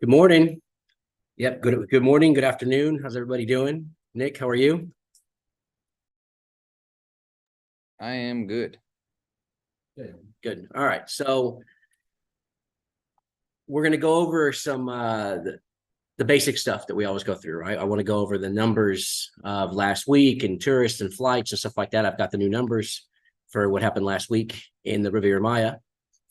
Good morning. Yep. Good morning. Good afternoon. How's everybody doing? Nick, how are you? I am good. Good. Good. All right. So we're going to go over some the basic stuff that we always go through, right? I want to go over the numbers of last week and tourists and flights and stuff like that. I've got the new numbers for what happened last week in the Riviera Maya,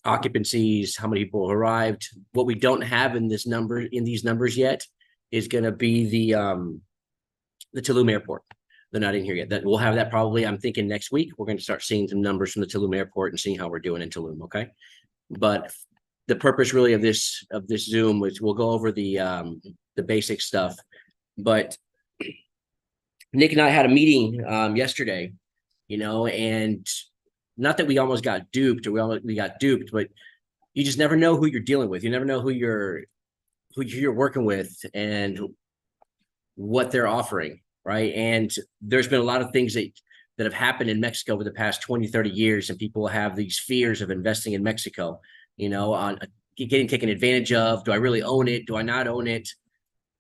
occupancies, how many people arrived. What we don't have in these numbers yet is going to be the Tulum airport. They're not in here yet. That we'll have that probably. I'm thinking next week we're going to start seeing some numbers from the Tulum airport and seeing how we're doing in Tulum. Okay, but the purpose really of this Zoom was we'll go over the basic stuff. But Nick and I had a meeting yesterday, and not that we almost got duped or we got duped, but you just never know who you're dealing with. You never know who you're working with and what they're offering, right? And there's been a lot of things that have happened in Mexico over the past 20, 30 years, and people have these fears of investing in Mexico, on getting taken advantage of. Do I really own it? Do I not own it?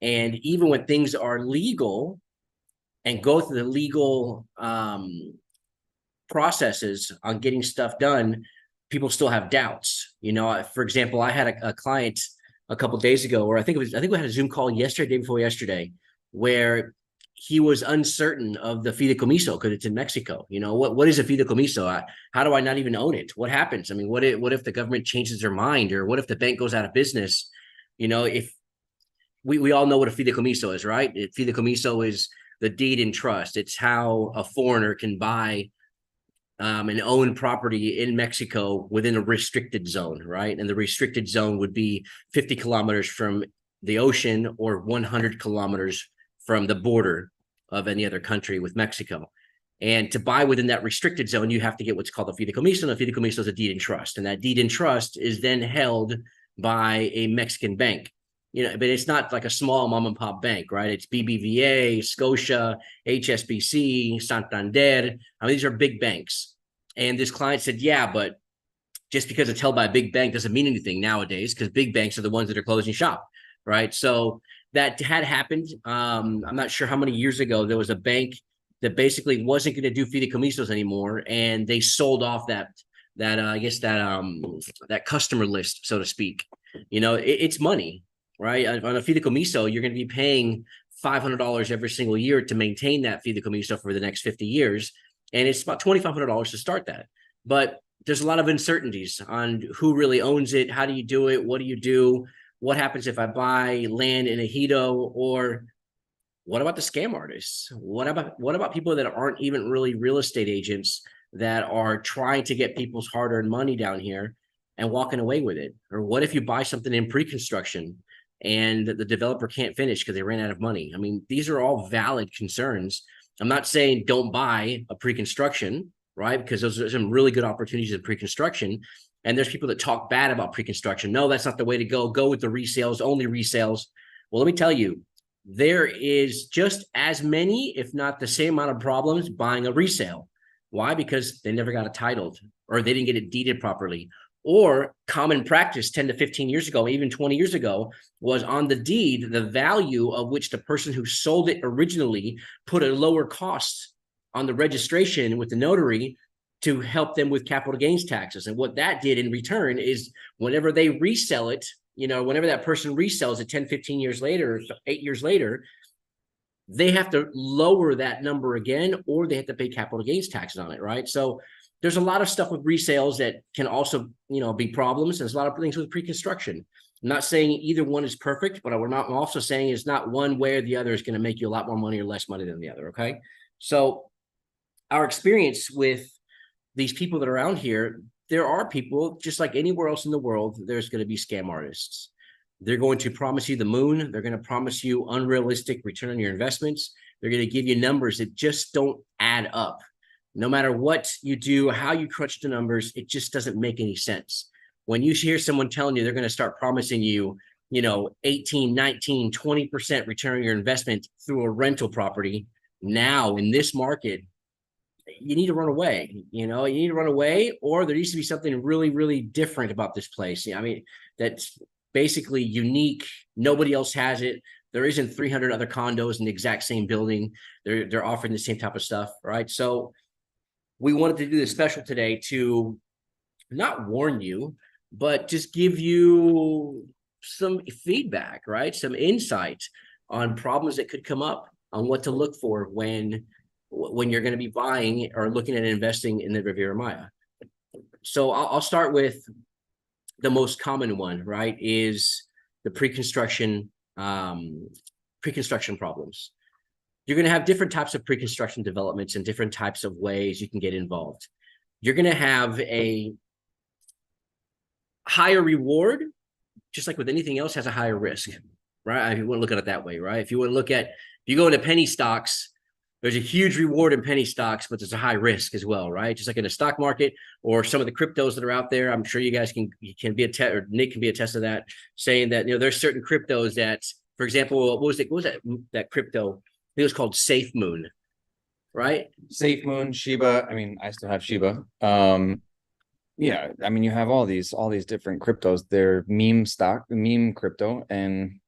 And even when things are legal and go through the legal processes on getting stuff done, people still have doubts. For example, I had a client a couple of days ago, or I think we had a Zoom call day before yesterday, where he was uncertain of the fideicomiso because it's in Mexico. What is a fideicomiso? How do I not even own it? What happens? I mean, what if the government changes their mind, or what if the bank goes out of business? If we all know what a fideicomiso is, right? Fideicomiso is the deed in trust. It's how a foreigner can buy and own property in Mexico within a restricted zone, right? And the restricted zone would be 50 kilometers from the ocean or 100 kilometers from the border of any other country with Mexico. And to buy within that restricted zone, you have to get what's called a fideicomiso. And a fideicomiso is a deed in trust. And that deed in trust is then held by a Mexican bank. But it's not like a small mom and pop bank, right? It's BBVA, Scotia, HSBC, Santander. I mean, these are big banks. And this client said, yeah, but just because it's held by a big bank doesn't mean anything nowadays, because big banks are the ones that are closing shop, right? So that had happened. I'm not sure how many years ago. There was a bank that basically wasn't going to do fideicomisos anymore, and they sold off that customer list, so to speak. It's money, right? On a fideicomiso, you're going to be paying $500 every single year to maintain that fideicomiso for the next 50 years. And it's about $2,500 to start that. But there's a lot of uncertainties on who really owns it. How do you do it? What do you do? What happens if I buy land in Ejido? Or what about the scam artists? What about people that aren't even really real estate agents that are trying to get people's hard-earned money down here and walking away with it? Or what if you buy something in pre-construction and the developer can't finish because they ran out of money? I mean, these are all valid concerns. I'm not saying don't buy a pre-construction, right? Because those are some really good opportunities in pre-construction. And there's people that talk bad about pre-construction. No, that's not the way to go. Go with the resales, only resales. Well, let me tell you, there is just as many, if not the same amount of problems buying a resale. Why? Because they never got it titled, or they didn't get it deeded properly. Or common practice 10 to 15 years ago, even 20 years ago, was on the deed, the value of which the person who sold it originally put a lower cost on the registration with the notary to help them with capital gains taxes. And what that did in return is whenever they resell it, whenever that person resells it 10, 15 years later, 8 years later, they have to lower that number again, or they have to pay capital gains taxes on it, right? So there's a lot of stuff with resales that can also, be problems. There's a lot of things with pre-construction. I'm not saying either one is perfect, but I'm also saying it's not one way or the other is going to make you a lot more money or less money than the other, okay? So our experience with these people that are around here, there are people, just like anywhere else in the world, there's going to be scam artists. They're going to promise you the moon. They're going to promise you unrealistic return on your investments. They're going to give you numbers that just don't add up. No matter what you do, how you crunch the numbers, it just doesn't make any sense. When you hear someone telling you they're going to start promising you, 18, 19, 20% return on your investment through a rental property, now in this market, you need to run away. You need to run away, or there needs to be something really, really different about this place. I mean, that's basically unique. Nobody else has it. There isn't 300 other condos in the exact same building. They're offering the same type of stuff, right? So we wanted to do this special today to not warn you, but just give you some feedback, right? Some insight on problems that could come up, on what to look for when you're going to be buying or looking at investing in the Riviera Maya. So I'll start with the most common one, right? Is the pre-construction problems. You're going to have different types of pre-construction developments and different types of ways you can get involved. You're going to have a higher reward, just like with anything else, has a higher risk, right? If you want to look at it that way, right? If you want to look at, if you go into penny stocks, there's a huge reward in penny stocks, but there's a high risk as well, right? Just like in the stock market or some of the cryptos that are out there. I'm sure you guys can be or Nick can be a test of that, saying that, there's certain cryptos that, for example, what was that crypto? I think it was called Safemoon, right? Safemoon, Shiba. I mean, I still have Shiba. Yeah, I mean, you have all these different cryptos. They're meme crypto, and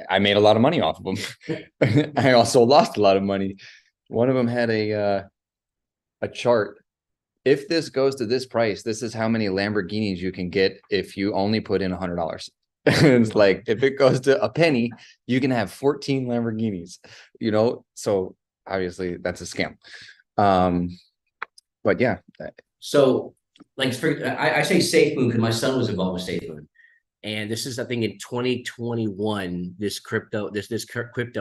I made a lot of money off of them. I also lost a lot of money. One of them had a chart. If this goes to this price, this is how many Lamborghinis you can get if you only put in $100. It's like, if it goes to a penny, you can have 14 Lamborghinis, so obviously that's a scam. But yeah. So like, I say Safemoon because my son was involved with Safemoon. And this is, I think, in 2021, this crypto,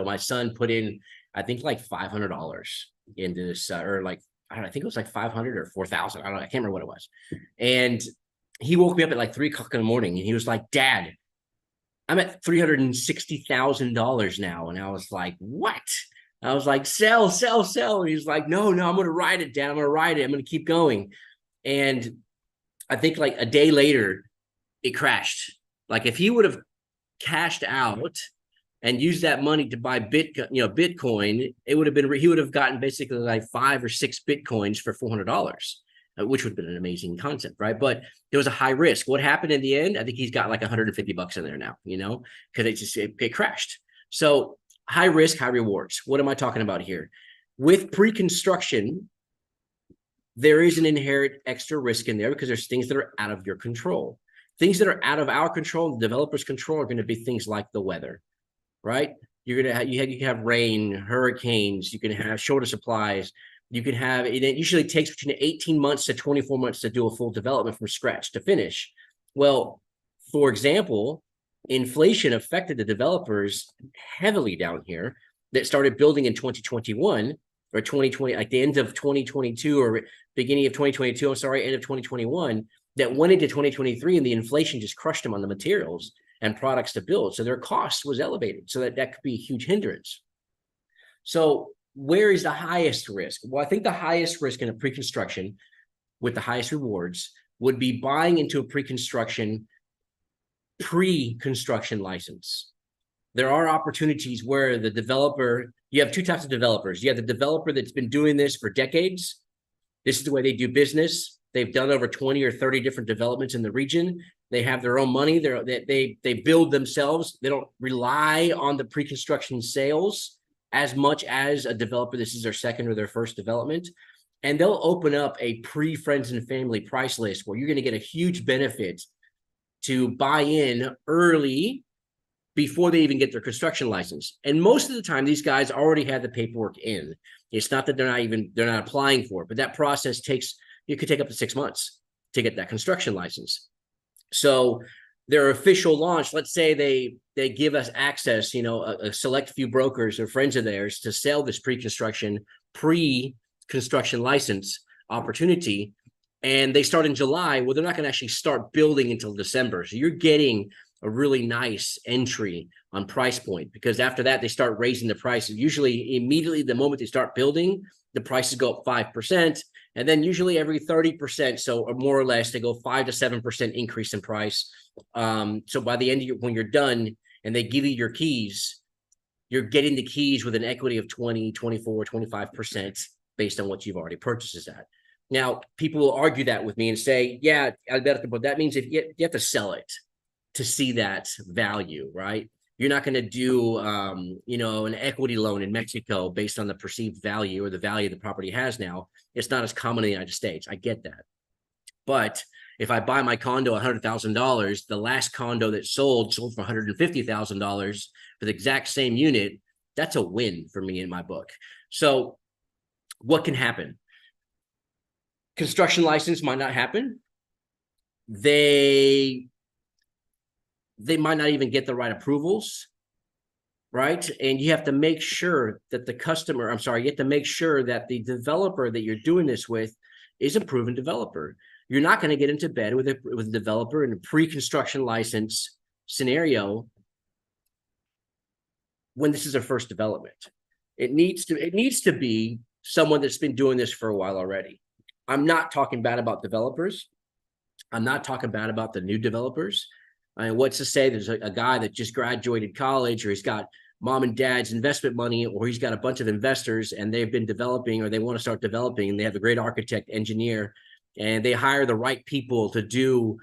my son put in, I think, like $500 into this, or like, I don't know, I think it was like 500 or 4,000. I don't know. I can't remember what it was. And he woke me up at like 3 o'clock in the morning and he was like, Dad, I'm at $360,000 now. And I was like, what? I was like, sell. And he's like, no, I'm going to ride it, Dad. I'm going to ride it. I'm going to keep going. And I think like a day later, it crashed. Like if he would have cashed out and used that money to buy Bitcoin, it would have been, he would have gotten basically like 5 or 6 Bitcoins for $400, which would have been an amazing concept, right? But there was a high risk. What happened in the end? I think he's got like $150 in there now, because it crashed. So high risk, high rewards. What am I talking about here? With pre-construction, there is an inherent extra risk in there because there's things that are out of your control. Things that are out of our control, the developer's control, are going to be things like the weather, right? You're going to have, you can have rain, hurricanes, you can have shorter supplies, you can have, it usually takes between 18 months to 24 months to do a full development from scratch to finish. Well, for example, inflation affected the developers heavily down here that started building in 2021 or 2020, like the end of 2022 or beginning of 2022, I'm sorry, end of 2021, that went into 2023, and the inflation just crushed them on the materials and products to build. So their cost was elevated. So that could be a huge hindrance. So where is the highest risk? Well, I think the highest risk in a pre-construction with the highest rewards would be buying into a pre-construction license. There are opportunities where the developer, you have two types of developers. You have the developer that's been doing this for decades. This is the way they do business. They've done over 20 or 30 different developments in the region. They have their own money. They build themselves. They don't rely on the pre-construction sales as much as a developer. This is their second or their first development. And they'll open up a pre-friends and family price list where you're going to get a huge benefit to buy in early before they even get their construction license. And most of the time, these guys already have the paperwork in. It's not that they're not applying for it, but that process it could take up to 6 months to get that construction license. So their official launch, let's say they give us access, a select few brokers or friends of theirs to sell this pre-construction license opportunity, and they start in July. Well, they're not going to actually start building until December. So you're getting a really nice entry on price point, because after that, they start raising the prices. Usually immediately the moment they start building, the prices go up 5%. And then usually every 30%, so more or less, they go 5 to 7% increase in price. So by the end of when you're done and they give you your keys, you're getting the keys with an equity of 20, 24, 25% based on what you've already purchased at. Now, people will argue that with me and say, yeah, Alberto, but that means if you have to sell it. to see that value, right? You're not going to do, an equity loan in Mexico based on the perceived value or the value the property has now. It's not as common in the United States. I get that. But if I buy my condo $100,000, the last condo that sold for $150,000 for the exact same unit, that's a win for me in my book. So what can happen? Construction license might not happen. They might not even get the right approvals, right? And you have to make sure that you have to make sure that the developer that you're doing this with is a proven developer. You're not going to get into bed with a developer in a pre-construction license scenario when this is a first development. It needs to be someone that's been doing this for a while already. I'm not talking bad about developers. I'm not talking bad about the new developers. I mean, what's to say there's a guy that just graduated college, or he's got mom and dad's investment money, or he's got a bunch of investors and they've been developing, or they want to start developing, and they have a great architect, engineer, and they hire the right people to do,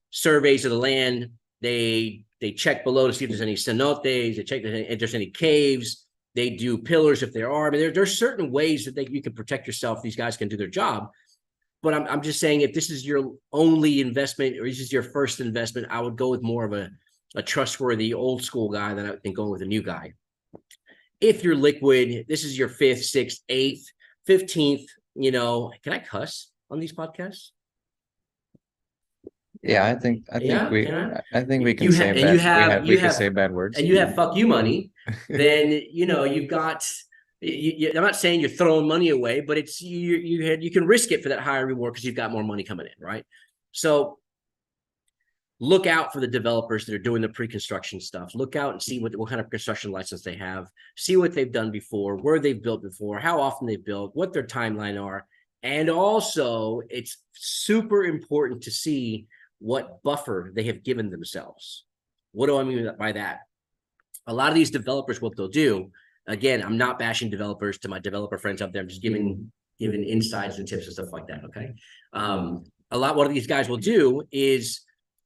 surveys of the land. They check below to see if there's any cenotes. They check if there's any caves. They do pillars if there are. I mean, there's certain ways that you can protect yourself. These guys can do their job. But I'm just saying, if this is your only investment, or this is your first investment, I would go with more of a trustworthy old school guy than going with a new guy. If you're liquid, this is your 5th, 6th, 8th, 15th, can I cuss on these podcasts? Yeah, I think we can say bad. We can say bad words. And you have fuck you money, then you've got. I'm not saying you're throwing money away, but it's you can risk it for that higher reward because you've got more money coming in, right? So look out for the developers that are doing the pre-construction stuff. Look out and see what kind of construction license they have. See what they've done before, where they've built before, how often they've built, what their timeline are, and also it's super important to see what buffer they have given themselves. What do I mean by that? A lot of these developers, what they'll do. Again, I'm not bashing developers to my developer friends out there. I'm just giving insights and tips and stuff like that. Okay. What these guys will do is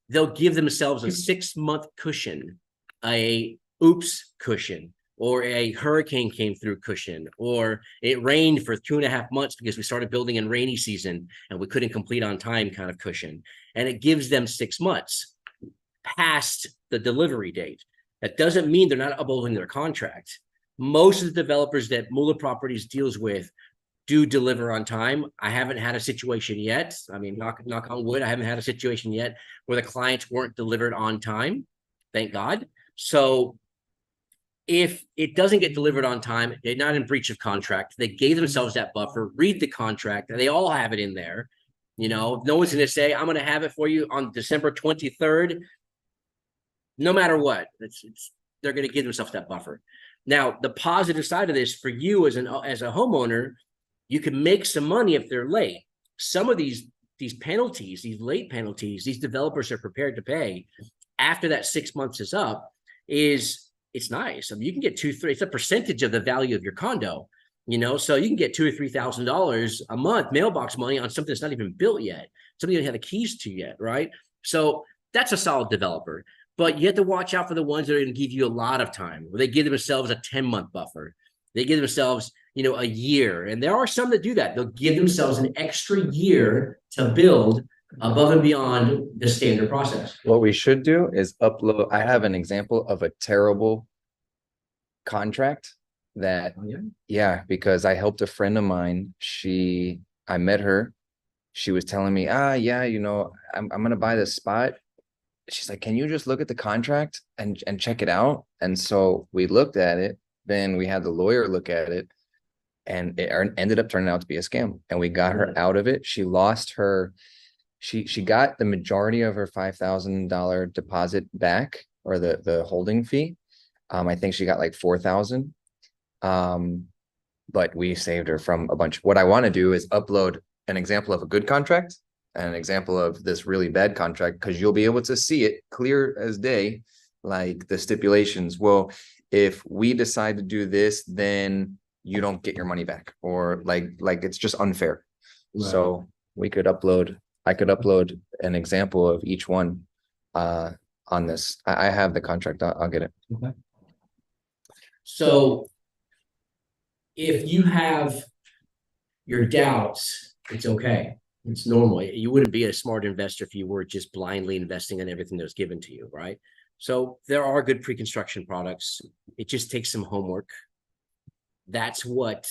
they'll give themselves a 6-month cushion, a oops cushion, or a hurricane came through cushion, or it rained for 2.5 months because we started building in rainy season and we couldn't complete on time kind of cushion. And it gives them 6 months past the delivery date. That doesn't mean they're not upholding their contract. Most of the developers that Mueller Properties deals with do deliver on time. I haven't had a situation yet. I mean, knock on wood, I haven't had a situation yet where the clients weren't delivered on time. Thank God. So if it doesn't get delivered on time, they're not in breach of contract. They gave themselves that buffer. Read the contract. They all have it in there. No one's going to say, I'm going to have it for you on December 23rd. No matter what, they're going to give themselves that buffer. Now, the positive side of this for you as a homeowner, you can make some money if they're late. Some of these penalties, these late penalties, these developers are prepared to pay after that 6 months is up. It's nice. I mean, you can get it's a percentage of the value of your condo. So you can get $2,000 or $3,000 a month mailbox money on something that's not even built yet, something you don't have the keys to yet, right? So that's a solid developer. But you have to watch out for the ones that are going to give you a lot of time, where they give themselves a 10-month buffer. They give themselves, a year. And there are some that do that. They'll give themselves an extra year to build above and beyond the standard process. What we should do is upload. I have an example of a terrible contract that, because I helped a friend of mine. I met her. She was telling me, I'm going to buy this spot. She's like, can you just look at the contract and check it out? And so we looked at it. Then we had the lawyer look at it, and it ended up turning out to be a scam. And we got her out of it. She lost her. She got the majority of her $5,000 deposit back, or the holding fee. I think she got like $4,000. But we saved her from a bunch. What I want to do is upload an example of a good contract and an example of this really bad contract, because you'll be able to see it clear as day, like the stipulations. Well, if we decide to do this, then you don't get your money back, or like it's just unfair. Right. So we could upload I could upload an example of each one on this. I have the contract. I'll get it. Okay. So if you have your doubts, it's okay. It's normal. You wouldn't be a smart investor if you were just blindly investing in everything that was given to you, right? So there are good pre-construction products. It just takes some homework. That's what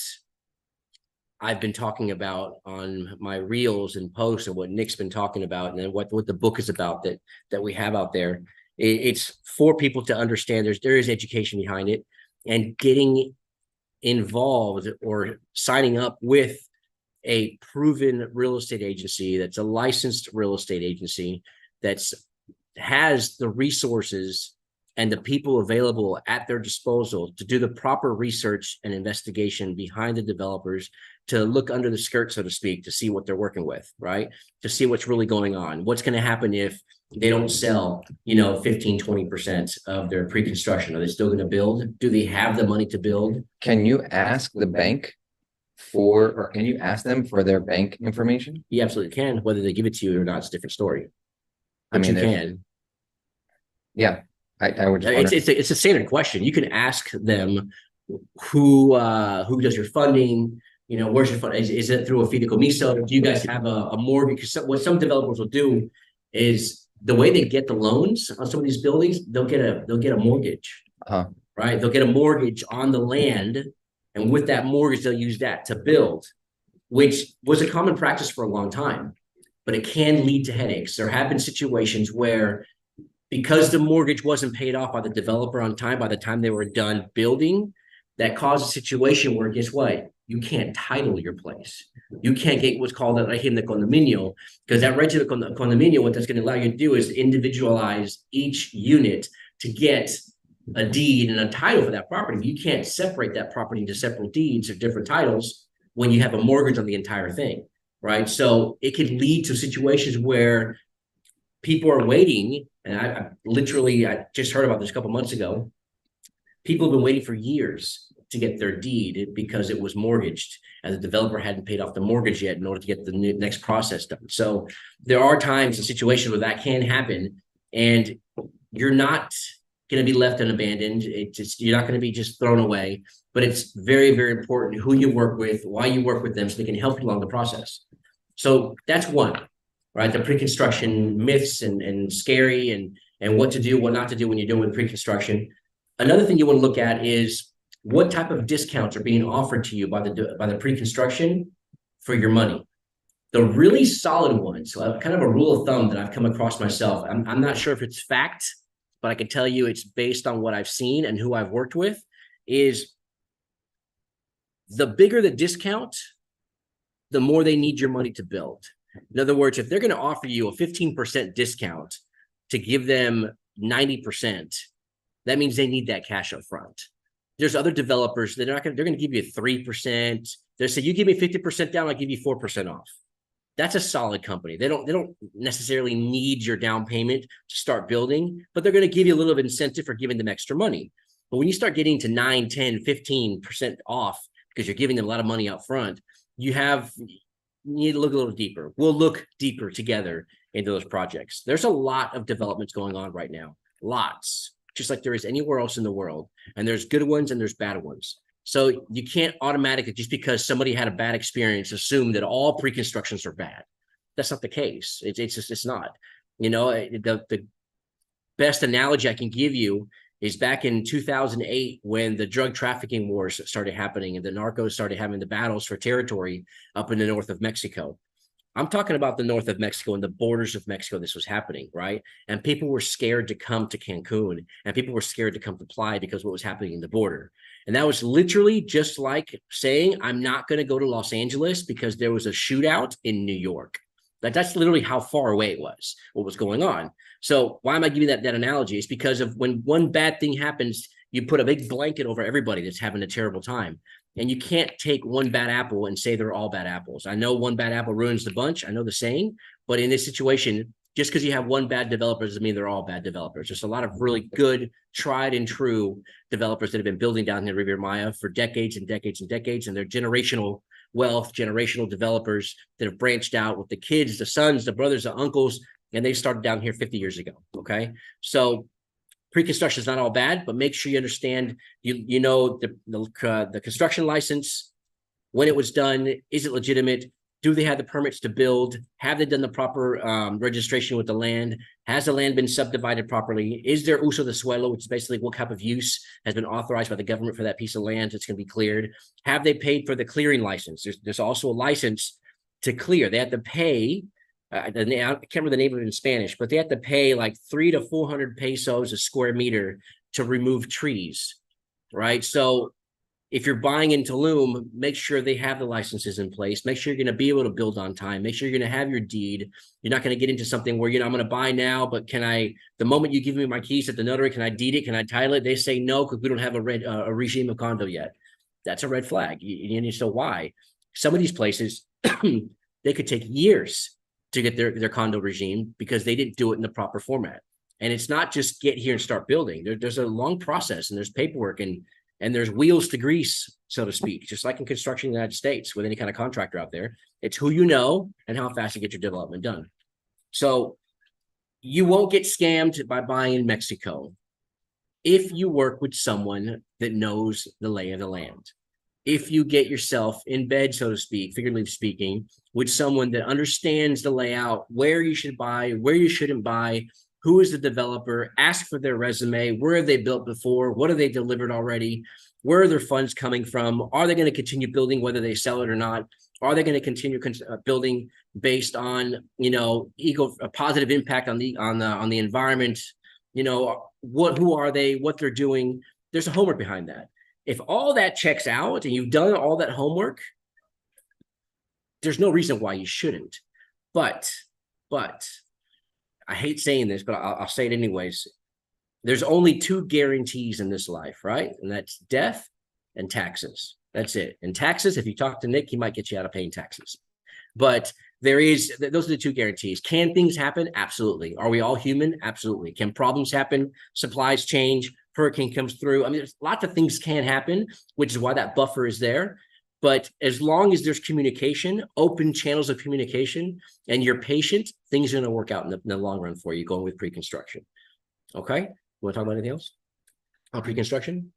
I've been talking about on my reels and posts, and what Nick's been talking about, and then what the book is about that we have out there. It's for people to understand there is education behind it, and getting involved or signing up with a proven real estate agency that's a licensed real estate agency that's has the resources and the people available at their disposal to do the proper research and investigation behind the developers, to look under the skirt, so to speak, to see what they're working with, right? To see what's really going on. What's going to happen if they don't sell, 15, 20% of their pre-construction? Are they still going to build? Do they have the money to build? Can you ask the bank or can you ask them for their bank information? You absolutely can. Whether they give it to you or not, it's a different story. But you can. Yeah. I would just it's a standard question. You can ask them who does your funding, where's your fund? Is it through a fideicomiso? Do you guys have a mortgage? Because what some developers will do is, the way they get the loans on some of these buildings, they'll get a mortgage, right? They'll get a mortgage on the land, and with that mortgage, they'll use that to build, which was a common practice for a long time, but it can lead to headaches. There have been situations where, because the mortgage wasn't paid off by the developer on time, by the time they were done building, that caused a situation where, guess what? You can't title your place. You can't get what's called a régimen de condominio, because that régimen de condominio, what that's going to allow you to do is individualize each unit to get a deed and a title for that property. You can't separate that property into separate deeds or different titles when you have a mortgage on the entire thing, right? So it could lead to situations where people are waiting, and I just heard about this a couple months ago. People have been waiting for years to get their deed because it was mortgaged, and the developer hadn't paid off the mortgage yet in order to get the next process done. So there are times and situations where that can happen, and you're not going to be left unabandoned. You're not going to be just thrown away, but it's very, very important who you work with, why you work with them, so they can help you along the process. So that's one, right? The pre-construction myths and scary and what to do, what not to do when you're doing pre-construction. Another thing you want to look at is what type of discounts are being offered to you by the pre-construction for your money. The really solid ones, so kind of a rule of thumb that I've come across myself. I'm not sure if it's fact, but I can tell you it's based on what I've seen and who I've worked with, is the bigger the discount, the more they need your money to build. In other words, if they're going to offer you a 15% discount to give them 90%, that means they need that cash up front. There's other developers that they're going to give you 3%. They say, you give me 50% down, I'll give you 4% off. That's a solid company. They don't necessarily need your down payment to start building, but they're going to give you a little bit of incentive for giving them extra money. But when you start getting to 9, 10, 15% off because you're giving them a lot of money up front, you need to look a little deeper. We'll look deeper together into those projects. There's a lot of developments going on right now. Lots. Just like there is anywhere else in the world. And there's good ones and there's bad ones. So you can't automatically, just because somebody had a bad experience, assume that all pre-constructions are bad. That's not the case. It's not. The best analogy I can give you is back in 2008, when the drug trafficking wars started happening and the narcos started having the battles for territory up in the north of Mexico. I'm talking about the north of Mexico and the borders of Mexico. This was happening, right? And people were scared to come to Cancun, and people were scared to come to Playa because of what was happening in the border. And that was literally just like saying, I'm not going to go to Los Angeles because there was a shootout in New York. That's literally how far away it was, what was going on. So why am I giving that analogy? It's because of when one bad thing happens, you put a big blanket over everybody that's having a terrible time. And you can't take one bad apple and say they're all bad apples. I know one bad apple ruins the bunch. I know the saying, but in this situation, just because you have one bad developer doesn't mean they're all bad developers. There's a lot of really good, tried and true developers that have been building down in the Riviera Maya for decades and decades and decades, and they're generational wealth, generational developers that have branched out with the kids, the sons, the brothers, the uncles, and they started down here 50 years ago. Okay. So pre-construction is not all bad, but make sure you understand, you know, the construction license, when it was done, is it legitimate? Do they have the permits to build? Have they done the proper registration with the land? Has the land been subdivided properly? Is there uso de suelo, which is basically what type of use has been authorized by the government for that piece of land that's going to be cleared? Have they paid for the clearing license? There's also a license to clear. They have to pay, I can't remember the name of it in Spanish, but they have to pay like 300 to 400 pesos a square meter to remove trees, right? So if you're buying in Tulum, make sure they have the licenses in place. Make sure you're going to be able to build on time. Make sure you're going to have your deed. You're not going to get into something where, I'm going to buy now, but the moment you give me my keys at the notary, can I deed it? Can I title it? They say no, because we don't have a regime of condo yet. That's a red flag. You need to know why. Some of these places, they could take years to get their condo regime because they didn't do it in the proper format. And it's not just get here and start building. There's a long process, and there's paperwork, and there's wheels to grease, so to speak, just like in construction in the United States with any kind of contractor out there. It's who you know and how fast you get your development done. So you won't get scammed by buying in Mexico if you work with someone that knows the lay of the land. If you get yourself in bed, so to speak, figuratively speaking, with someone that understands the layout, where you should buy, where you shouldn't buy, who is the developer, ask for their resume, where have they built before, what have they delivered already, where are their funds coming from, are they going to continue building whether they sell it or not, are they going to continue building based on, a positive impact on the environment, who are they, what they're doing. There's a homework behind that. If all that checks out and you've done all that homework, there's no reason why you shouldn't. But I hate saying this, but I'll say it anyways. There's only two guarantees in this life, right? And that's death and taxes. That's it. And taxes, if you talk to Nick, he might get you out of paying taxes. But those are the two guarantees. Can things happen? Absolutely. Are we all human? Absolutely. Can problems happen? Supplies change, hurricane comes through. I mean, there's lots of things can happen, which is why that buffer is there. But as long as there's communication, open channels of communication, and you're patient, things are going to work out in the long run for you going with pre-construction. Okay? You want to talk about anything else on pre-construction?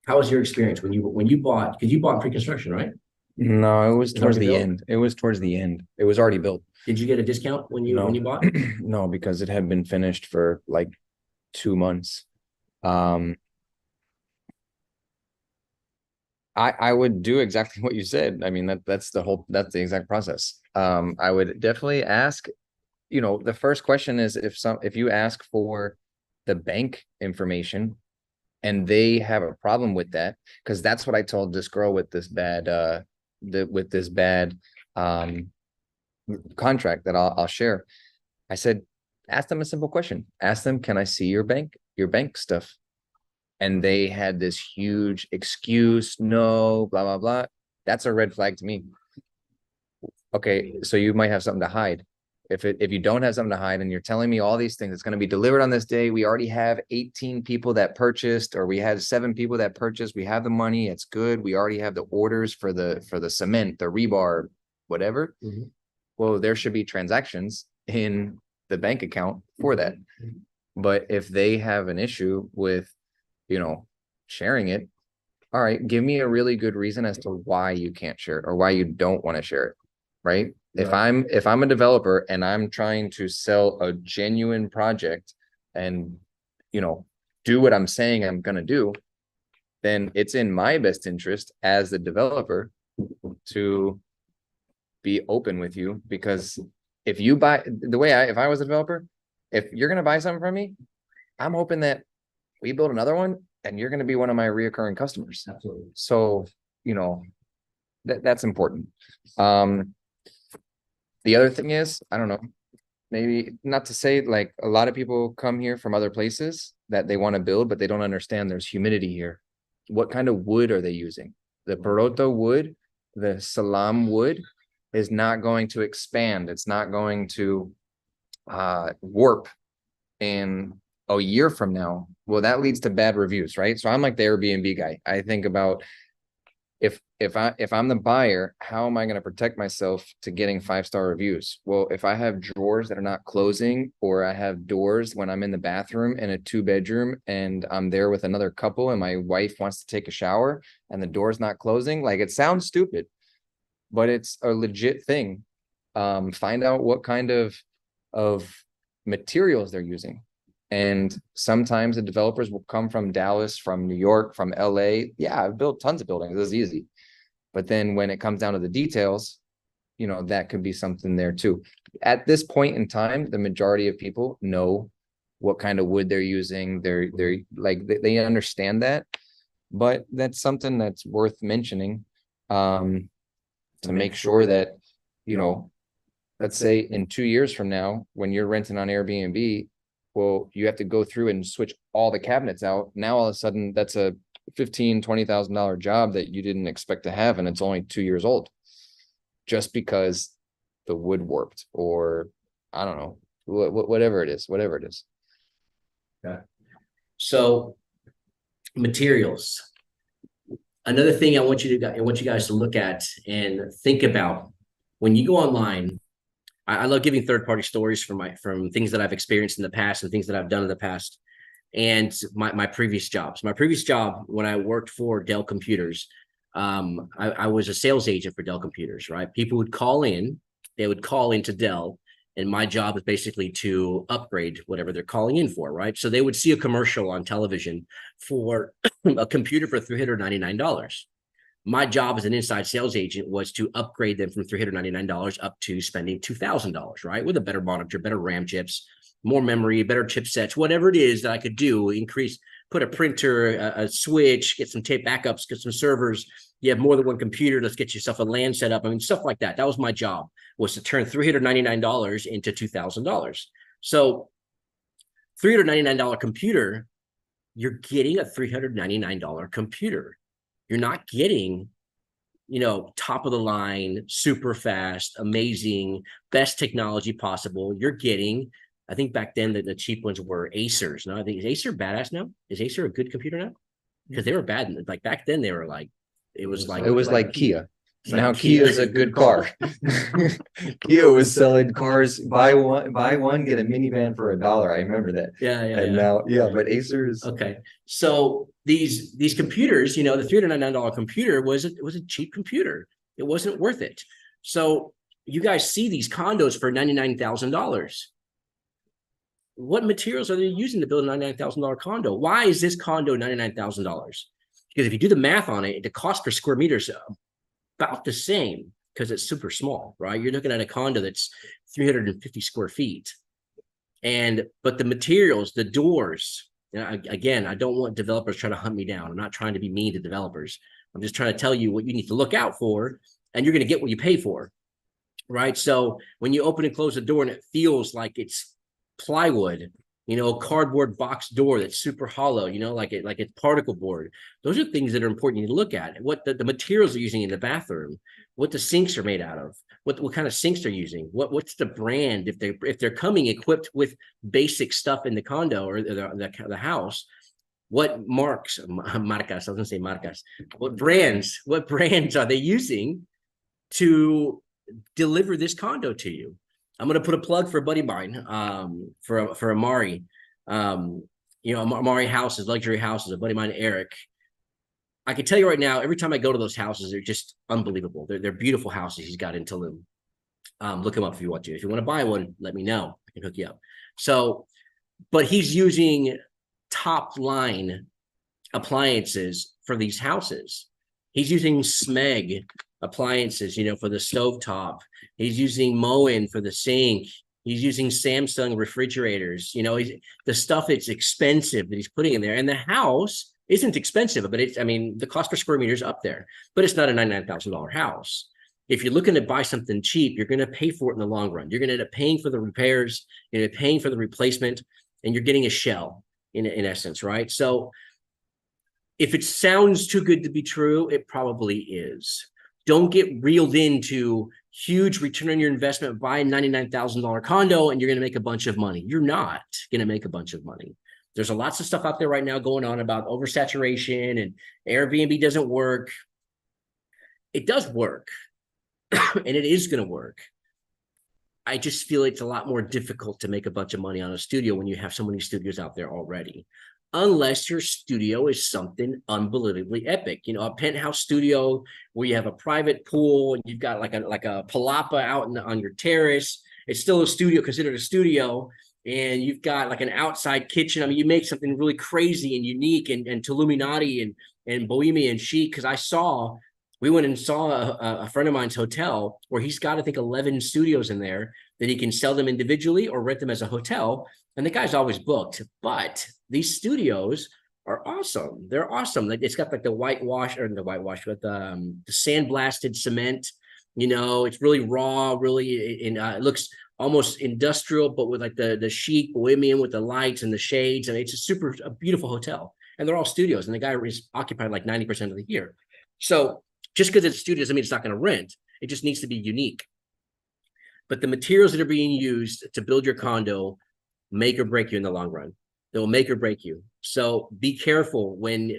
How was your experience when you bought, because you bought pre-construction, right? No, it was towards the end. It was towards the end. It was already built. Did you get a discount when you bought? No, because it had been finished for like 2 months. I would do exactly what you said. I mean, that's the exact process. I would definitely ask, the first question is if you ask for the bank information and they have a problem with that, because that's what I told this girl with this bad contract that I'll share. I said, ask them a simple question. Ask them, can I see your bank stuff? And they had this huge excuse, no, blah, blah, blah. That's a red flag to me. Okay, so you might have something to hide. If you don't have something to hide and you're telling me all these things, it's going to be delivered on this day. We already have 18 people that purchased, or we had 7 people that purchased. We have the money. It's good. We already have the orders for the cement, the rebar, whatever. Mm-hmm. Well, there should be transactions in the bank account for that. Mm-hmm. But if they have an issue with, sharing it, all right, give me a really good reason as to why you can't share it or why you don't want to share it, right? Right. If I'm a developer and I'm trying to sell a genuine project and, do what I'm saying I'm going to do, then it's in my best interest as the developer to be open with you, because if you buy if I was a developer, if you're going to buy something from me, I'm hoping that we build another one and you're going to be one of my reoccurring customers. Absolutely. So, that's important. The other thing is, I don't know, maybe not to say, like, a lot of people come here from other places that they want to build, but they don't understand there's humidity here. What kind of wood are they using? The Peroto wood, the Salam wood is not going to expand. It's not going to warp in a year from now. Well, that leads to bad reviews, right? So I'm like the Airbnb guy. I think about if I'm the buyer, how am I going to protect myself to getting 5-star reviews? Well, if I have drawers that are not closing, or I have doors when I'm in the bathroom in a 2-bedroom and I'm there with another couple and my wife wants to take a shower and the door's not closing, like, it sounds stupid, but it's a legit thing. Find out what kind of materials they're using. And sometimes the developers will come from Dallas, from New York, from LA. Yeah, I've built tons of buildings. This is easy. But then when it comes down to the details, that could be something there too. At this point in time, the majority of people know what kind of wood they're using. They're like, they understand that, but that's something that's worth mentioning, to make sure that, let's say in 2 years from now, when you're renting on Airbnb, well, you have to go through and switch all the cabinets out. Now, all of a sudden, that's a $15,000-$20,000 job that you didn't expect to have, and it's only 2 years old, just because the wood warped, or I don't know, whatever it is. Yeah. So, materials. Another thing I want you guys to look at and think about when you go online. I love giving third-party stories from things that I've experienced in the past and things that I've done in the past, and my previous jobs. My previous job, when I worked for Dell Computers, I was a sales agent for Dell Computers, right? People would call in, they would call into Dell, and my job is basically to upgrade whatever they're calling in for, right? So they would see a commercial on television for a computer for $399. My job as an inside sales agent was to upgrade them from $399 up to spending $2,000, right? With a better monitor, better RAM chips, more memory, better chipsets, whatever it is that I could do, put a printer, a switch, get some tape backups, get some servers. You have more than one computer, let's get yourself a LAN set up. I mean, stuff like that. That was my job, was to turn $399 into $2,000. So $399 computer, you're getting a $399 computer. You're not getting, top of the line, super fast, amazing, best technology possible. You're getting, I think back then the cheap ones were Acers. No, I think, is Acer badass now? Is Acer a good computer now? Because they were bad. Like back then they were like, it was like Kia. Now Kia is a good car. Kia was selling cars, buy one, get a minivan for $1. I remember that. Yeah. And now, but Acer is okay. So these computers, the $399 computer was a cheap computer. It wasn't worth it. So you guys see these condos for $99,000. What materials are they using to build a $99,000 condo? Why is this condo $99,000? Because if you do the math on it, the cost per square meter is about the same, because it's super small, right? You're looking at a condo that's 350 square feet. But the materials, the doors, again, I don't want developers trying to hunt me down. I'm not trying to be mean to developers. I'm just trying to tell you what you need to look out for, and you're going to get what you pay for, right? So when you open and close the door and it feels like it's plywood, a cardboard box door that's super hollow, like it's particle board. Those are things that are important you need to look at. What the materials they're using in the bathroom, what the sinks are made out of, what kind of sinks they're using, what's the brand, if they're coming equipped with basic stuff in the condo or the house, what marcas, I was gonna say marcas, what brands are they using to deliver this condo to you? I'm going to put a plug for a buddy of mine, for Amari. Amari houses, luxury houses, a buddy of mine, Eric. I can tell you right now, every time I go to those houses, they're just unbelievable. They're beautiful houses he's got in Tulum. Look him up if you want to. If you want to buy one, let me know. I can hook you up. So, but he's using top line appliances for these houses. He's using Smeg appliances, for the stovetop. He's using Moen for the sink. He's using Samsung refrigerators. The stuff that's expensive that he's putting in there. And the house isn't expensive, but the cost per square meter is up there, but it's not a $99,000 house. If you're looking to buy something cheap, you're going to pay for it in the long run. You're going to end up paying for the repairs, you're paying for the replacement, and you're getting a shell in essence, right? So if it sounds too good to be true, it probably is. Don't get reeled into huge return on your investment, buy a $99,000 condo, and you're going to make a bunch of money. You're not going to make a bunch of money. There's lots of stuff out there right now going on about oversaturation and Airbnb doesn't work. it does work and it is going to work. I just feel it's a lot more difficult to make a bunch of money on a studio when you have so many studios out there already, unless your studio is something unbelievably epic. You know, a penthouse studio where you have a private pool and you've got like a palapa out on your terrace. It's still a studio, considered a studio, and you've got like an outside kitchen. I mean, you make something really crazy and unique and Tuluminati and bohemian chic. Because we went and saw a friend of mine's hotel where he's got, I think, 11 studios in there that he can sell them individually or rent them as a hotel. And the guy's always booked. But these studios are awesome. They're awesome. Like, it's got like the whitewash, or the whitewash, with the sandblasted cement. You know, it's really raw, really, it looks almost industrial, but with like the chic bohemian with the lights and the shades. And it's a beautiful hotel. And they're all studios. And the guy is occupied like 90% of the year. So just because it's a studio doesn't mean it's not going to rent. It just needs to be unique. But the materials that are being used to build your condo make or break you in the long run. They will make or break you. So be careful when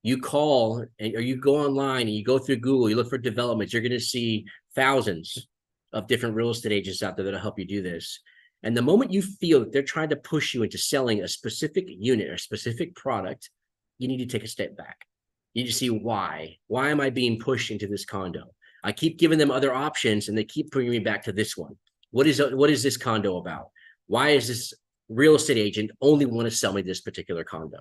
you call or you go online and you go through Google, you look for developments, you're going to see thousands of different real estate agents out there that'll help you do this. And the moment you feel that they're trying to push you into selling a specific unit or a specific product, you need to take a step back. You need to see why. Why am I being pushed into this condo? I keep giving them other options and they keep bringing me back to this one. What is this condo about? Why is this real estate agent only want to sell me this particular condo?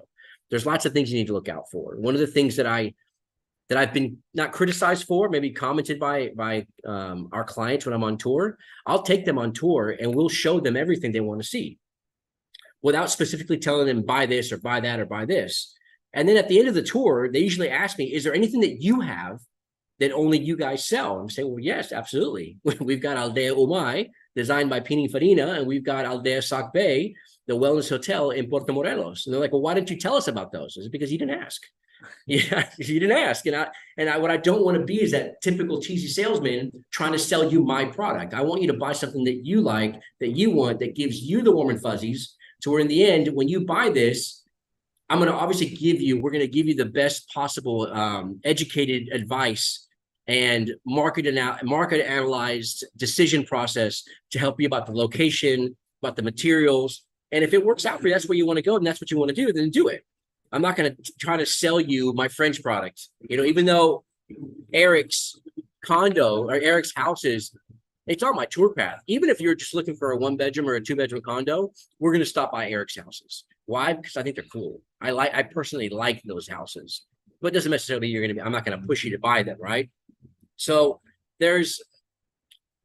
There's lots of things you need to look out for. One of the things that I've been not criticized for, maybe commented by our clients when I'm on tour, I'll take them on tour and we'll show them everything they want to see without specifically telling them buy this or buy that or buy this. And then at the end of the tour, they usually ask me, is there anything that you have that only you guys sell? And I'm saying, well, yes, absolutely. We've got Aldea Umay, designed by Pininfarina, and we've got Aldea Sac Bay, the wellness hotel in Puerto Morelos. And they're like, well, why didn't you tell us about those? Is it because you didn't ask? Yeah, you didn't ask. And what I don't want to be is that typical cheesy salesman trying to sell you my product. I want you to buy something that you like, that you want, that gives you the warm and fuzzies. So where in the end, when you buy this, I'm going to obviously we're going to give you the best possible educated advice and market analyzed decision process to help you about the location, about the materials. And if it works out for you, that's where you want to go, and that's what you want to do, then do it. I'm not going to try to sell you my French product. You know, even though Eric's condo or Eric's houses, it's on my tour path. Even if you're just looking for a 1-bedroom or a 2-bedroom condo, we're going to stop by Eric's houses. Why? Because I think they're cool. I personally like those houses, but it doesn't necessarily I'm not going to push you to buy them, right? So there's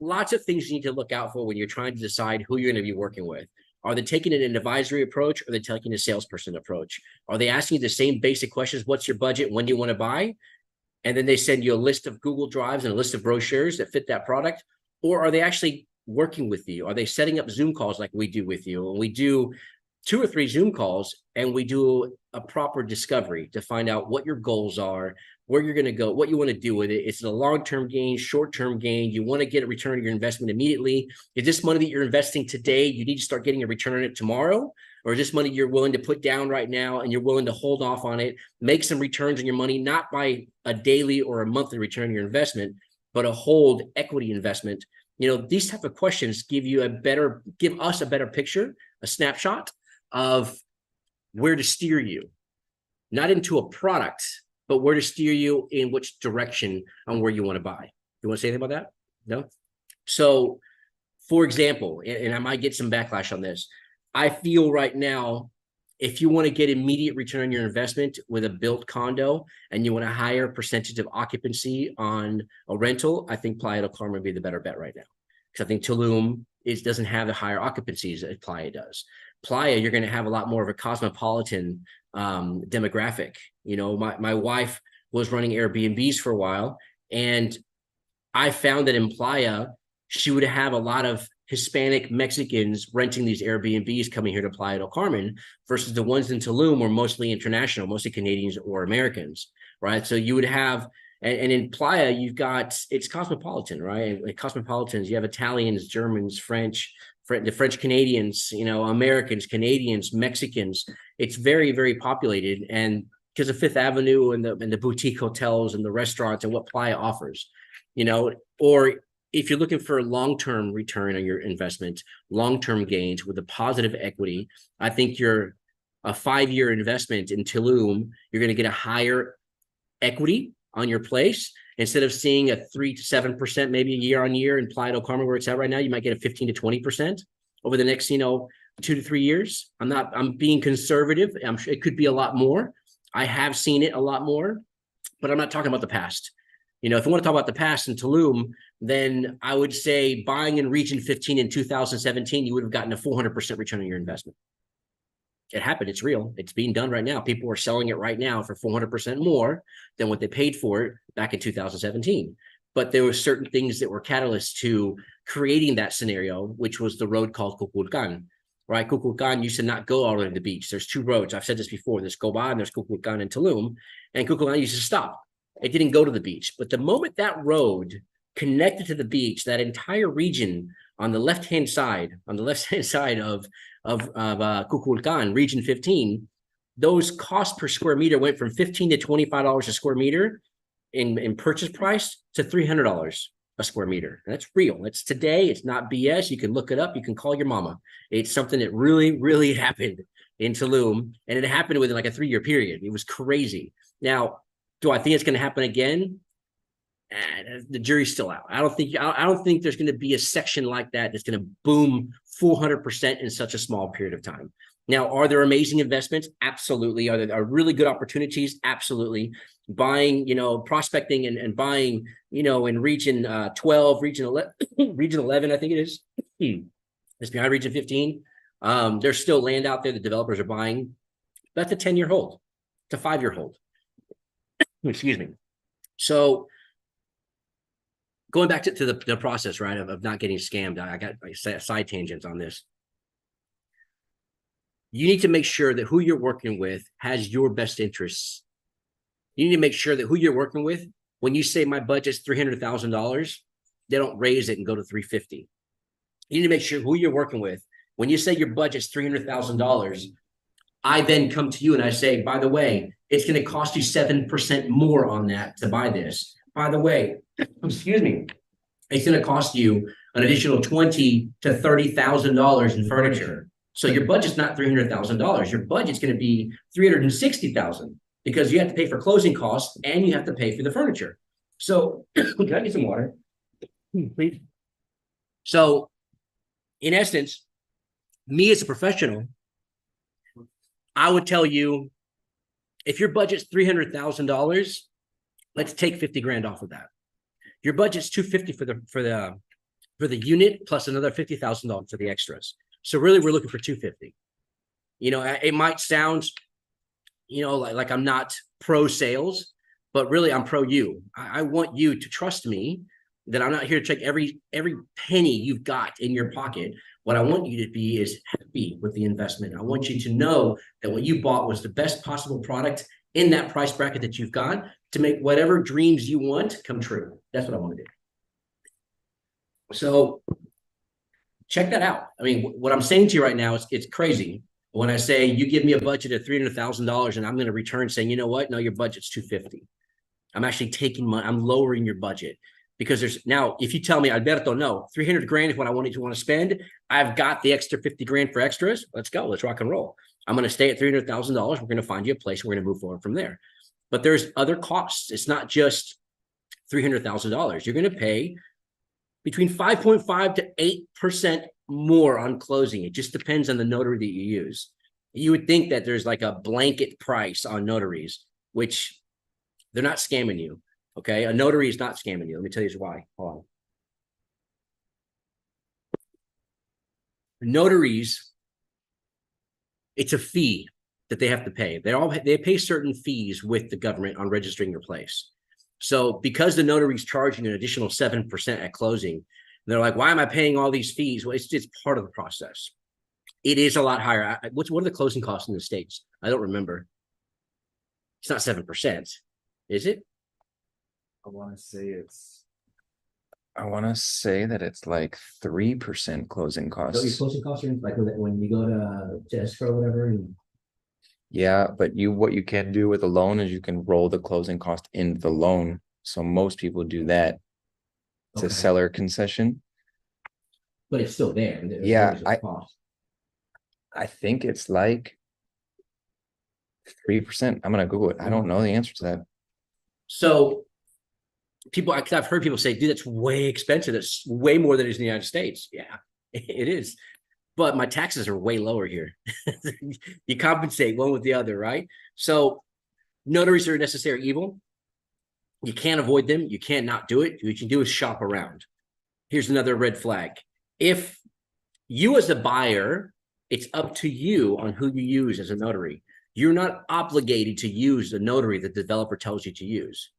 lots of things you need to look out for when you're trying to decide who you're going to be working with. Are they taking an advisory approach, or are they taking a salesperson approach? Are they asking you the same basic questions? What's your budget? When do you want to buy? And then they send you a list of Google Drives and a list of brochures that fit that product. Or are they actually working with you? Are they setting up Zoom calls like we do with you? And we do 2 or 3 Zoom calls, and we do a proper discovery to find out what your goals are, where you're going to go, what you want to do with it. It's a long-term gain, short-term gain. You want to get a return on your investment immediately. Is this money that you're investing today, you need to start getting a return on it tomorrow? Or is this money you're willing to put down right now and you're willing to hold off on it, make some returns on your money, not by a daily or a monthly return on your investment, but a hold equity investment? You know, these type of questions give us a better picture, a snapshot of where to steer you, not into a product, but where to steer you in which direction on where you want to buy. You want to say anything about that? No? So, for example, and I might get some backlash on this, I feel right now, if you want to get immediate return on your investment with a built condo and you want a higher percentage of occupancy on a rental, I think Playa del Carmen would be the better bet right now. Because I think Tulum doesn't have the higher occupancies as Playa does. Playa, you're going to have a lot more of a cosmopolitan demographic. You know, my wife was running Airbnbs for a while, and I found that in Playa, she would have a lot of Hispanic Mexicans renting these Airbnbs coming here to Playa del Carmen versus the ones in Tulum were mostly international, mostly Canadians or Americans, right? So you would have, and in Playa, it's cosmopolitan, right? Like cosmopolitans, you have Italians, Germans, the French Canadians, you know, Americans, Canadians, Mexicans. It's very, very populated. And because of Fifth Avenue and the boutique hotels and the restaurants and what Playa offers, or if you're looking for a long-term return on your investment, long-term gains with a positive equity, I think a 5-year investment in Tulum, you're going to get a higher equity on your place. Instead of seeing a 3 to 7% maybe year on year in Playa del Carmen where it's at right now, you might get a 15 to 20% over the next 2 to 3 years. I'm being conservative. I'm sure it could be a lot more. I have seen it a lot more, but I'm not talking about the past. If you want to talk about the past in Tulum, then I would say buying in Region 15 in 2017, you would have gotten a 400% return on your investment. It happened. It's real. It's being done right now. People are selling it right now for 400% more than what they paid for it back in 2017. But there were certain things that were catalysts to creating that scenario, which was the road called Kukulkan. Right? Kukulkan used to not go all the way to the beach. There's 2 roads. I've said this before. There's Coba and there's Kukulkan in Tulum. And Kukulkan used to stop. It didn't go to the beach. But the moment that road connected to the beach, that entire region on the left-hand side of Kukulkan, Region 15, those costs per square meter went from $15 to $25 a square meter in purchase price to $300 a square meter. And that's real. It's today. It's not BS. You can look it up. You can call your mama. It's something that really, really happened in Tulum, and it happened within like a 3-year period. It was crazy. Now, do I think it's going to happen again? The jury's still out. I don't think there's going to be a section like that that's going to boom 400% in such a small period of time. Now, are there amazing investments? Absolutely. Are there really good opportunities? Absolutely. Buying, prospecting and buying, in Region 12, Region 11, Region 11, I think it is. It's behind Region 15. There's still land out there that developers are buying. That's a 10-year hold. It's a 5-year hold. Excuse me. So going back to the process, right, of not getting scammed, I got side tangents on this. You need to make sure that who you're working with has your best interests. You need to make sure that who you're working with, when you say my budget's $300,000, they don't raise it and go to $350,000. You need to make sure who you're working with, when you say your budget's $300,000, I then come to you and I say, by the way, it's going to cost you 7% more on that to buy this. By the way, excuse me, it's going to cost you an additional $20,000 to $30,000 in furniture. So your budget's not $300,000. Your budget's going to be $360,000 because you have to pay for closing costs and you have to pay for the furniture. So can I get some water, please? So in essence, me as a professional, I would tell you, if your budget's $300,000, let's take 50 grand off of that. Your budget's $250 for the unit plus another $50,000 for the extras. So really, we're looking for $250. It might sound, like I'm not pro sales, but really I'm pro you. I want you to trust me that I'm not here to check every penny you've got in your pocket. What I want you to be is happy with the investment. I want you to know that what you bought was the best possible product in that price bracket that you've got to make whatever dreams you want come true. That's what I want to do. So check that out. I mean, what I'm saying to you right now is it's crazy. When I say you give me a budget of $300,000 and I'm going to return saying, you know what? No, your budget's $250,000. I'm actually I'm lowering your budget. Because now, if you tell me, Alberto, no, 300 grand is what I want to spend. I've got the extra 50 grand for extras. Let's go. Let's rock and roll. I'm going to stay at $300,000. We're going to find you a place. We're going to move forward from there. But there's other costs. It's not just $300,000. You're going to pay between 5.5 to 8% more on closing. It just depends on the notary that you use. You would think that there's like a blanket price on notaries, which they're not scamming you. Okay, a notary is not scamming you. Let me tell you why. Hold on. Notaries, it's a fee that they have to pay. They pay certain fees with the government on registering your place. So because the notary is charging an additional 7% at closing, they're like, why am I paying all these fees? Well, it's part of the process. It is a lot higher. What are the closing costs in the States? I don't remember. It's not 7%, is it? I want to say that it's like 3% closing So your costs. closing costs are like when you go to escrow or whatever. Yeah, but what you can do with a loan is you can roll the closing cost into the loan. So most people do that. It's a Okay. seller concession. But it's still there. There's Yeah, always a cost. I think it's like 3%. I'm gonna Google it. I don't know the answer to that. So people, I've heard people say, dude, that's way expensive. That's way more than it is in the United States. Yeah, it is. But my taxes are way lower here. You compensate one with the other, right? So notaries are a necessary evil. You can't avoid them. You can't not do it. What you can do is shop around. Here's another red flag. If you as a buyer, it's up to you on who you use as a notary. You're not obligated to use the notary that the developer tells you to use.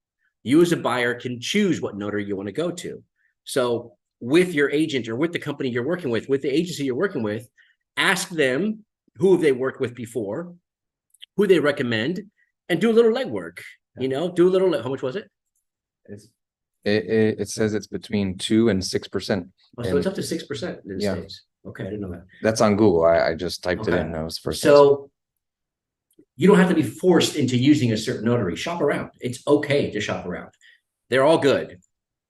You as a buyer can choose what notary you want to go to. So with your agent or with the company you're working with the agency you're working with, ask them who have they worked with before, who they recommend, and do a little legwork. You know, do a little. How much was it? It says it's between 2 and 6%. Oh, so it's up to 6% in the Yeah. States. Okay, I didn't know that. That's on Google. I just typed it Okay. in. That was the first. So you don't have to be forced into using a certain notary. Shop around. It's okay to shop around. They're all good,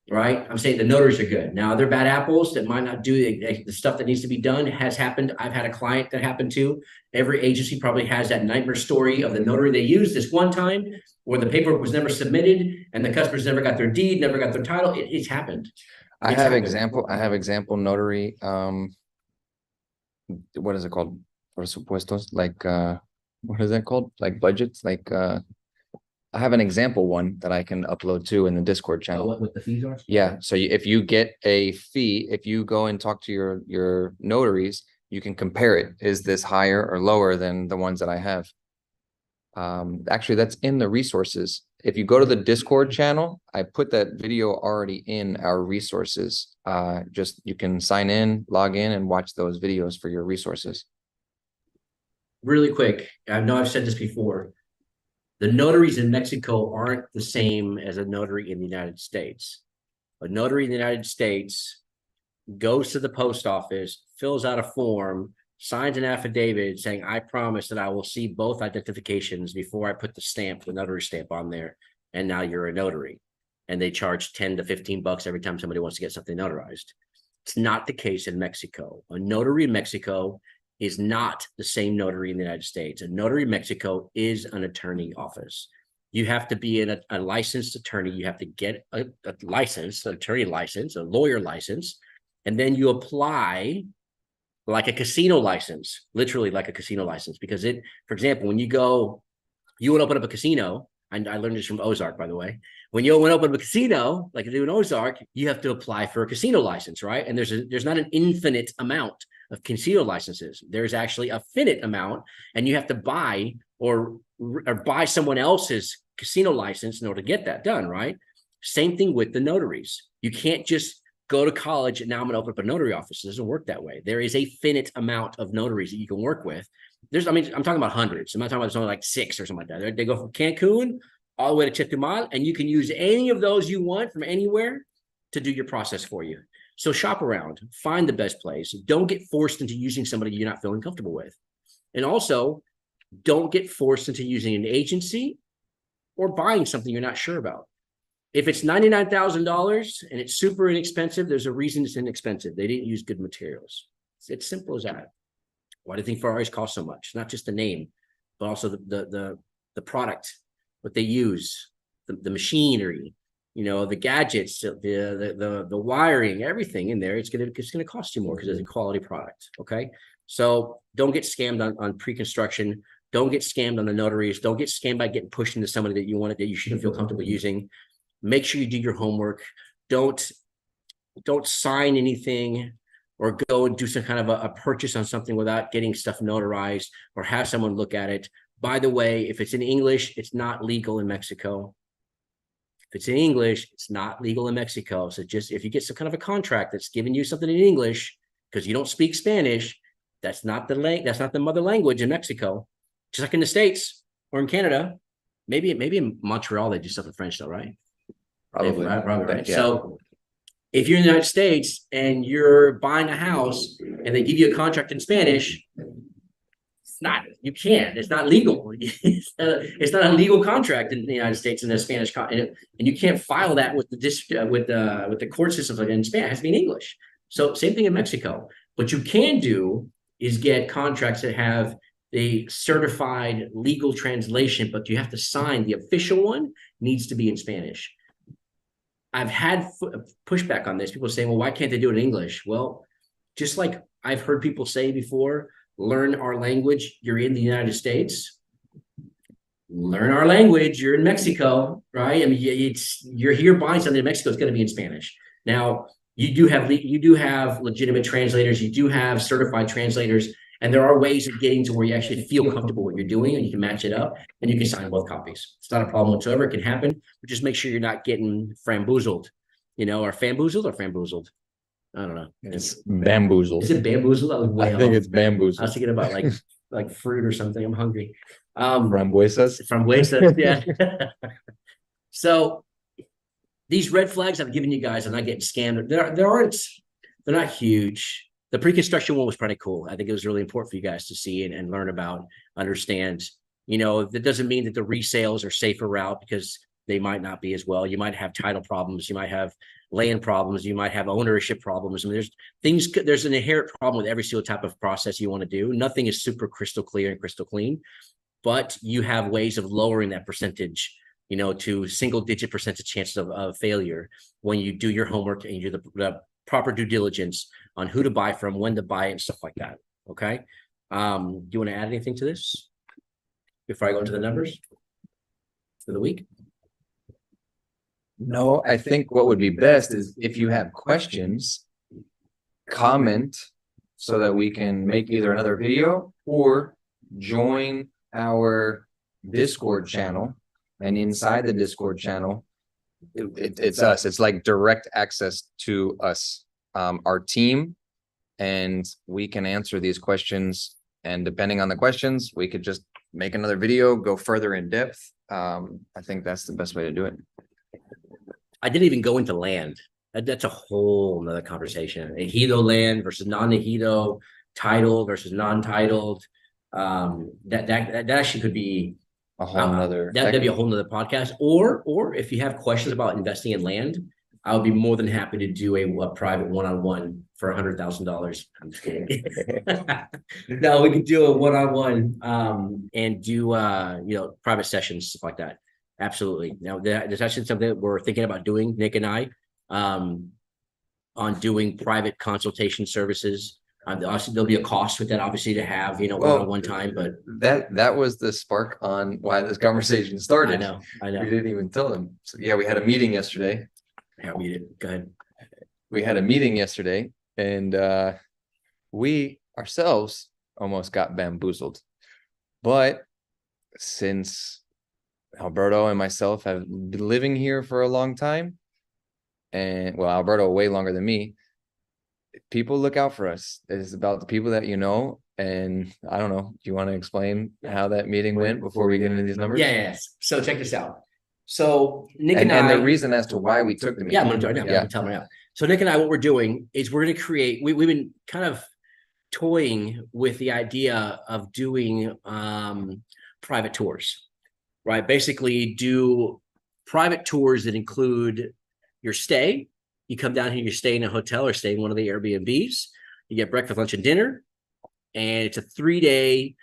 right? I'm saying the notaries are good. Now, they're bad apples that might not do the stuff that needs to be done. It has happened. I've had a client that happened to. Every agency probably has that nightmare story of the notary they used this one time where the paperwork was never submitted and the customers never got their deed, never got their title. It's happened. I have example notary. What is it called? Presupuestos, like what is that called? Like budgets, like I have an example one that I can upload to in the Discord channel. What the fees are? Yeah, so if you get a fee, if you go and talk to your notaries, you can compare it. Is this higher or lower than the ones that I have? Actually, that's in the resources. If you go to the Discord channel, I put that video already in our resources. Just you can sign in, log in, and watch those videos for your resources. Really quick, I know I've said this before. The notaries in Mexico aren't the same as a notary in the United States. A notary in the United States goes to the post office, fills out a form, signs an affidavit saying, I promise that I will see both identifications before I put the stamp, the notary stamp on there. And now you're a notary. And they charge 10 to 15 bucks every time somebody wants to get something notarized. It's not the case in Mexico. A notary in Mexico is not the same notary in the United States. A notary in Mexico is an attorney office. You have to be a licensed attorney. You have to get a license, an attorney license, a lawyer license, and then you apply like a casino license, literally like a casino license. Because it, for example, when you go, you would open up a casino. And I learned this from Ozark, by the way. When you open up a casino, like you do in Ozark, you have to apply for a casino license, right? And there's not an infinite amount of casino licenses. There's actually a finite amount, and you have to buy or buy someone else's casino license in order to get that done, right? Same thing with the notaries. You can't just go to college and now I'm going to open up a notary office. It doesn't work that way. There is a finite amount of notaries that you can work with. I mean, I'm talking about hundreds. I'm not talking about only like 6 or something like that. They go from Cancun all the way to Chetumal, and you can use any of those you want from anywhere to do your process for you. So shop around, find the best place. Don't get forced into using somebody you're not feeling comfortable with. And also, don't get forced into using an agency or buying something you're not sure about. If it's $99,000 and it's super inexpensive, there's a reason it's inexpensive. They didn't use good materials. It's simple as that. Why do you think Ferraris cost so much? Not just the name, but also the product, what they use, the machinery, you know, the gadgets, the wiring, everything in there. It's gonna cost you more because it's a quality product. Okay, so don't get scammed on pre-construction. Don't get scammed on the notaries. Don't get scammed by getting pushed into somebody that you shouldn't feel comfortable using. Make sure you do your homework. Don't sign anything or go and do some kind of a purchase on something without getting stuff notarized or have someone look at it. By the way, if it's in English, it's not legal in Mexico. If it's in English, it's not legal in Mexico. So just if you get some kind of a contract that's giving you something in English because you don't speak Spanish, that's not the mother language in Mexico. Just like in the States or in Canada, maybe in Montreal they do stuff in French though, right? Probably, right. Yeah. So if you're in the United States and you're buying a house and they give you a contract in Spanish, You can't. It's not legal. It's not a legal contract in the United States in the Spanish, and you can't file that with the court system in Spanish. It has to be in English. So same thing in Mexico. What you can do is get contracts that have a certified legal translation, but you have to sign the official one needs to be in Spanish. I've had pushback on this. People saying, well, why can't they do it in English? Well, just like I've heard people say before, learn our language. You're in the United States. Learn our language. You're in Mexico, right? I mean, you're here buying something in Mexico. It's going to be in Spanish. Now, you do have legitimate translators. You do have certified translators, and there are ways of getting to where you actually feel comfortable with what you're doing, and you can match it up, and you can sign both copies. It's not a problem whatsoever. It can happen, but just make sure you're not getting framboozled, or framboozled. I don't know. It's bamboozled. Is it bamboozled? I think it's bamboozled. I was thinking about like fruit or something. I'm hungry. Frambuesas. Yeah. So these red flags I've given you guys, I'm not getting scammed. They're not huge. The pre-construction one was pretty cool. I think it was really important for you guys to see and learn about, understand. That doesn't mean that the resales are safer route, because they might not be as well. You might have title problems. You might have land problems. You might have ownership problems. I mean, there's an inherent problem with every single type of process you want to do. Nothing is super crystal clear and crystal clean, but you have ways of lowering that percentage, to single digit percentage chances of failure when you do your homework and you do the proper due diligence on who to buy from, when to buy it, and stuff like that. Okay. Do you want to add anything to this before I go into the numbers for the week? No, I think what would be best is if you have questions, comment so that we can make either another video or join our Discord channel. And inside the Discord channel, it's us. It's like direct access to us, our team, and we can answer these questions. And depending on the questions, we could just make another video, go further in depth. I think that's the best way to do it. I didn't even go into land. That's a whole nother conversation. Ejido land versus non-ejido, title versus non-titled. That actually could be a whole nother. That'd be a whole nother podcast. Or if you have questions about investing in land, I would be more than happy to do a private one-on-one for $100,000. I'm just kidding. No, we could do a one-on-one and do private sessions, stuff like that. Absolutely. Now, there's actually something that we're thinking about doing, Nick and I, on doing private consultation services. Obviously, there'll be a cost with that, obviously, to have, one-on-one time, but that was the spark on why this conversation started. I know. We didn't even tell them. So yeah, we had a meeting yesterday. Yeah, we did. Go ahead. We had a meeting yesterday, and we ourselves almost got bamboozled. But since Alberto and myself have been living here for a long time, and well, Alberto way longer than me, people look out for us. It's about the people that you know. And I don't know, do you want to explain how that meeting went before we get into these numbers? Yeah. So check this out. So Nick and the reason as to why we took the meeting. Yeah, I'm gonna do it now. Yeah, tell me now. So Nick and I, what we're doing is we're gonna create. We've been kind of toying with the idea of doing private tours, right? Basically, do private tours that include your stay. You come down here, you stay in a hotel or stay in one of the Airbnbs. You get breakfast, lunch, and dinner, and it's a 3-day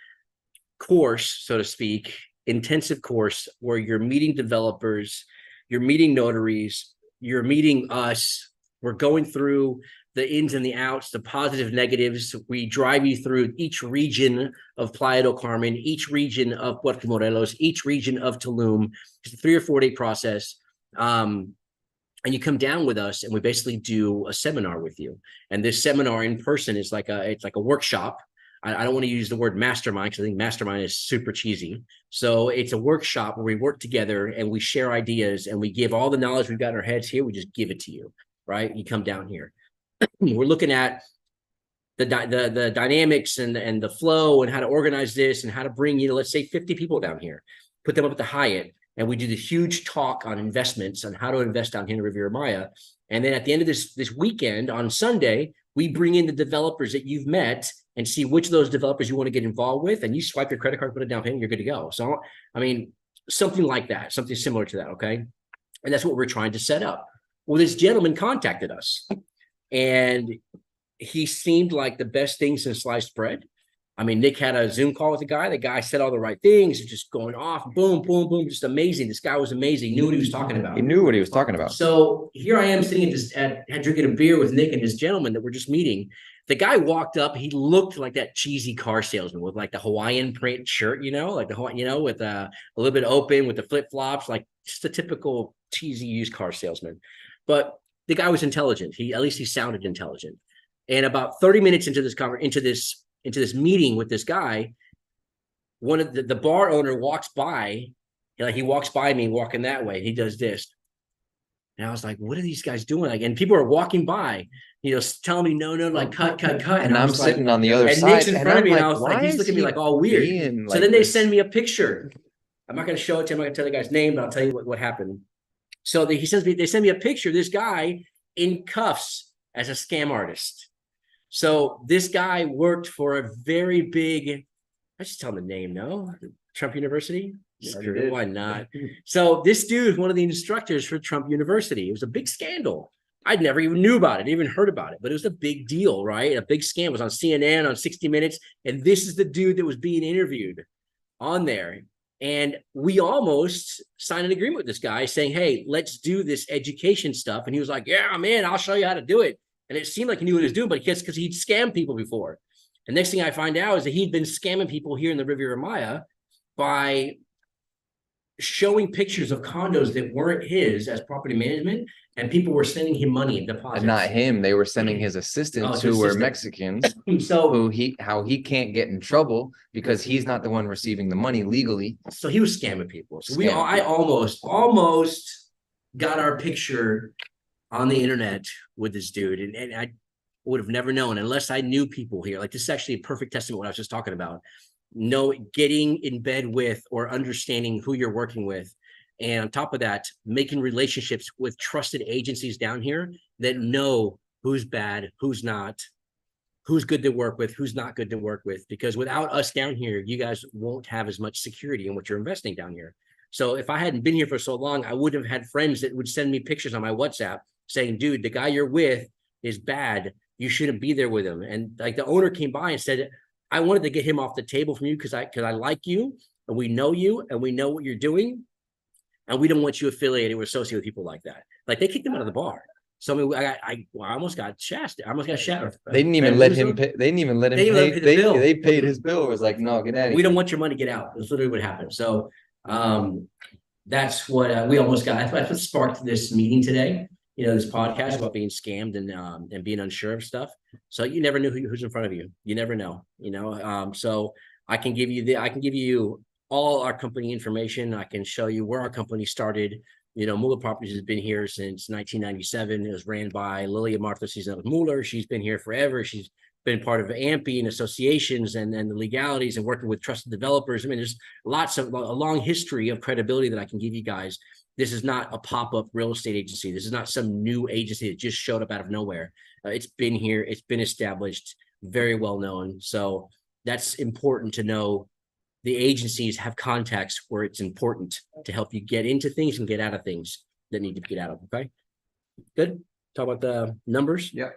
course, so to speak. Intensive course where you're meeting developers, you're meeting notaries, you're meeting us. We're going through the ins and the outs, the positive, negatives. We drive you through each region of Playa del Carmen, each region of Puerto Morelos, each region of Tulum. It's a 3 or 4 day process. And you come down with us and we basically do a seminar with you. And this seminar in person is it's like a workshop. I don't want to use the word mastermind because I think mastermind is super cheesy. So it's a workshop where we work together and we share ideas and we give all the knowledge we've got in our heads here. We just give it to you, right? You come down here. We're looking at the dynamics and the flow and how to organize this and how to bring, let's say 50 people down here, put them up at the Hyatt. And we do this huge talk on investments, on how to invest down here in Riviera Maya. And then at the end of this weekend on Sunday, We bring in the developers that you've met and see which of those developers you want to get involved with, and you swipe your credit card, put a down payment, you're good to go. So, I mean, something like that, something similar to that, okay? And that's what we're trying to set up. Well, this gentleman contacted us, and he seemed like the best thing since sliced bread. I mean, Nick had a Zoom call with the guy. The guy said all the right things, just going off, boom, boom, boom, just amazing. This guy was amazing. He knew what he was talking about. He knew what he was talking about. So here I am sitting at drinking a beer with Nick and this gentleman that we're just meeting. The guy walked up. He looked like that cheesy car salesman with like the Hawaiian print shirt, like the Hawaiian, with a little bit open with the flip flops, like just a typical cheesy used car salesman. But the guy was intelligent. At least he sounded intelligent. And about 30 minutes into this meeting with this guy, one of the bar owner walks by, he walks by me walking that way. He does this. And I was like, what are these guys doing? Like, and people are walking by, telling me, no, like cut. And I'm sitting on the other side. Nick's in front of me, and I was like, he's looking at me like all weird. So then they send me a picture. I'm not going to show it to him. I'm not going to tell the guy's name, but I'll tell you what happened. So they send me a picture of this guy in cuffs as a scam artist. So this guy worked for a very big, I should tell him the name, no? Trump University? Screw it, why not? So this dude, one of the instructors for Trump University. It was a big scandal. I'd never even knew about it, even heard about it, but it was a big deal, right? A big scam. It was on CNN, on 60 Minutes, and this is the dude that was being interviewed on there. And we almost signed an agreement with this guy saying, hey, let's do this education stuff. And he was like, yeah, man, I'll show you how to do it. And it seemed like he knew what he was doing, but because he'd scammed people before. And next thing I find out is that he'd been scamming people here in the Riviera Maya by showing pictures of condos that weren't his as property management, and people were sending him money in deposits. And not him. They were sending his assistants who were Mexicans. So how he can't get in trouble because he's not the one receiving the money legally. So he was scamming people. So I almost got our picture on the internet with this dude, and I would have never known unless I knew people here. Like, this is actually a perfect testament to what I was just talking about. Getting in bed with or understanding who you're working with, and on top of that, making relationships with trusted agencies down here that know who's bad, who's not, who's good to work with, who's not good to work with. Because without us down here, you guys won't have as much security in what you're investing down here. So if I hadn't been here for so long, I wouldn't have had friends that would send me pictures on my WhatsApp saying, dude, the guy you're with is bad. You shouldn't be there with him. And like, the owner came by and said, I wanted to get him off the table from you because I like you, and we know you, and we know what you're doing, and we don't want you affiliated or associated with people like that. Like, they kicked him out of the bar. So I mean, I almost got shafted. I almost got shattered. They didn't even let him pay. They didn't even let him pay. They paid his bill. It was like, no, get out of here. We don't want your money. Get out. That's literally what happened. So that's what we almost got. That's what sparked this meeting today. This podcast about being scammed and being unsure of stuff. So you never know who's in front of you. You never know. So I can give you all our company information. I can show you where our company started. Mueller Properties has been here since 1997. It was ran by Lilia Martha Mueller. She's been here forever. She's been part of AMPI and associations and the legalities and working with trusted developers. I mean, there's a long history of credibility that I can give you guys. This is not a pop-up real estate agency. This is not some new agency that just showed up out of nowhere. It's been here. It's been established, very well known. So that's important to know. The agencies have contacts where it's important to help you get into things and get out of things that need to get out of. Okay, good. Talk about the numbers. Yeah.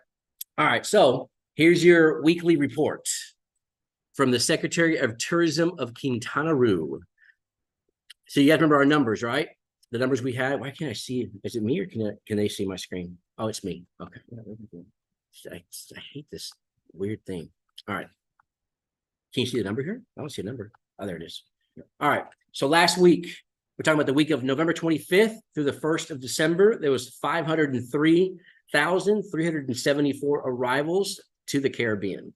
All right. So here's your weekly report from the Secretary of Tourism of Quintana Roo. So you guys remember our numbers, right? The numbers we had. Why can't I see it? Is it me or can they see my screen? Oh, it's me. Okay. I hate this weird thing. All right. Can you see the number here? I don't see a number. Oh, there it is. All right. So last week, we're talking about the week of November 25th through the 1st of December. There was 503,374 arrivals to the Caribbean.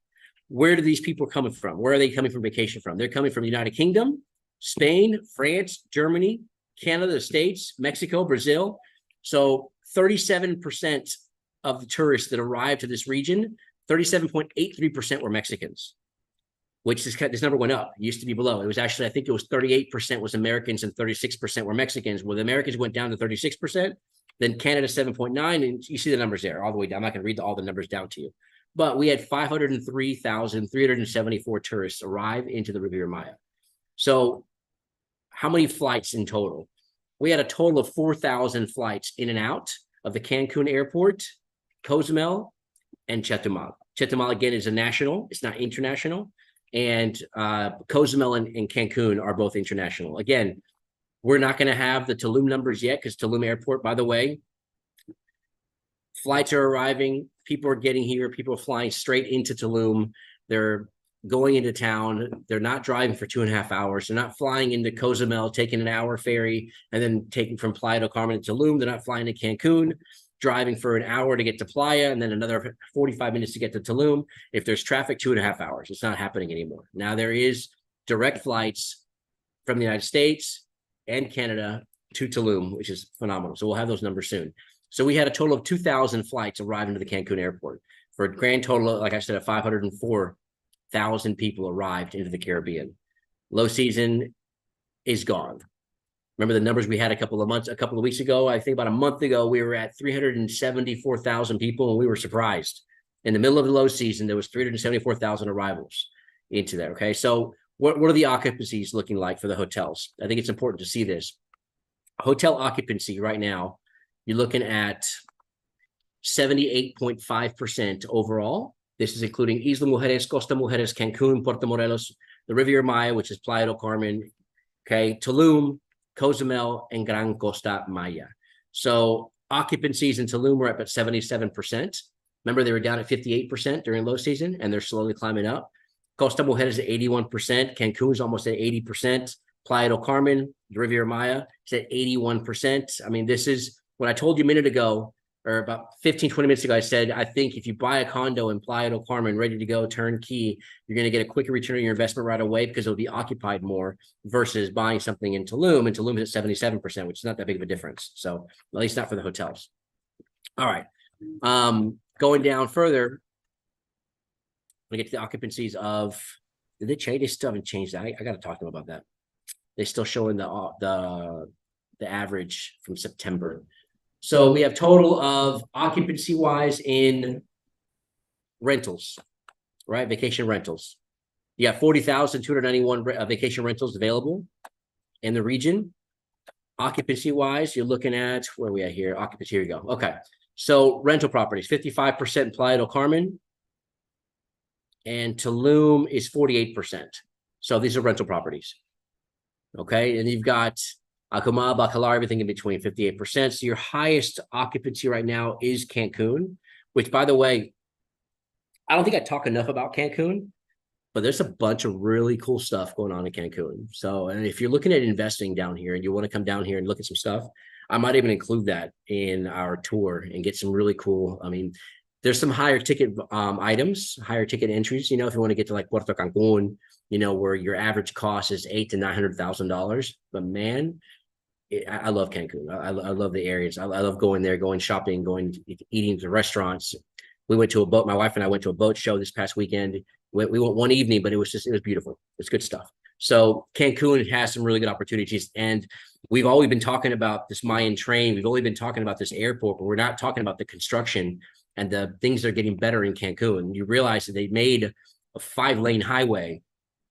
Where do these people coming from? Where are they coming from vacation from? They're coming from the United Kingdom, Spain, France, Germany, Canada, the States, Mexico, Brazil. So 37% of the tourists that arrived to this region, 37.83% were Mexicans, which this number went up. It used to be below. It was actually, I think it was 38% was Americans and 36% were Mexicans. Well, the Americans went down to 36%, then Canada 7.9, and you see the numbers there all the way down. I'm not going to read all the numbers down to you. But we had 503,374 tourists arrive into the Riviera Maya. So how many flights in total? We had a total of 4,000 flights in and out of the Cancun airport, Cozumel, and Chetumal. Chetumal, again, is a national. It's not international. And Cozumel and Cancun are both international. Again, we're not going to have the Tulum numbers yet because Tulum Airport, by the way, flights are arriving. People are getting here. People are flying straight into Tulum. They're going into town. They're not driving for 2.5 hours. They're not flying into Cozumel, taking an hour ferry, and then taking from Playa del Carmen to Tulum. They're not flying to Cancun, driving for an hour to get to Playa, and then another 45 minutes to get to Tulum. If there's traffic, 2.5 hours. It's not happening anymore. Now there is direct flights from the United States and Canada to Tulum, which is phenomenal. So we'll have those numbers soon. So we had a total of 2,000 flights arrive into the Cancun airport for a grand total, like I said, of 504,000 people arrived into the Caribbean. Low season is gone. Remember the numbers we had a couple of weeks ago? I think about a month ago, we were at 374,000 people, and we were surprised. In the middle of the low season, there was 374,000 arrivals into there. Okay, so what are the occupancies looking like for the hotels? I think it's important to see this. Hotel occupancy right now, you're looking at 78.5% overall. This is including Isla Mujeres, Costa Mujeres, Cancun, Puerto Morelos, the Riviera Maya, which is Playa del Carmen, okay, Tulum, Cozumel, and Gran Costa Maya. So occupancies in Tulum were up at 77%. Remember, they were down at 58% during low season, and they're slowly climbing up. Costa Mujeres at 81%. Cancun is almost at 80%. Playa del Carmen, the Riviera Maya, is at 81%. I mean, this is what I told you a minute ago, or about 15, 20 minutes ago. I said, I think if you buy a condo in Playa del Carmen, ready to go, turnkey, you're going to get a quicker return on your investment right away because it'll be occupied more versus buying something in Tulum. And Tulum is at 77%, which is not that big of a difference. So at least not for the hotels. All right. Going down further, we get to the occupancies of, did they change? They still haven't changed that. I got to talk to them about that. They're still showing the average from September. So we have total of occupancy wise in rentals, right? Vacation rentals. You got 40,291 vacation rentals available in the region. Occupancy wise, you're looking at, where are we at here? Occupancy, here we go. Okay. So rental properties, 55% Playa del Carmen, and Tulum is 48%. So these are rental properties. Okay. And you've got Akumal, Bacalar, everything in between, 58%. So your highest occupancy right now is Cancun, which, by the way, I don't think I talk enough about Cancun, but there's a bunch of really cool stuff going on in Cancun. So, and if you're looking at investing down here and you want to come down here and look at some stuff, I might even include that in our tour and get some really cool, I mean, there's some higher ticket items, higher ticket entries, you know, if you want to get to like Puerto Cancun, you know, where your average cost is $800,000 to $900,000. But man, I love Cancun. I love the areas. I love going there, going shopping, going eating to restaurants. We went to a boat. My wife and I went to a boat show this past weekend. We went one evening, but it was beautiful. It's good stuff. So Cancun has some really good opportunities. And we've always been talking about this Mayan train. We've always been talking about this airport, but we're not talking about the construction and the things that are getting better in Cancun. You realize that they made a 5-lane highway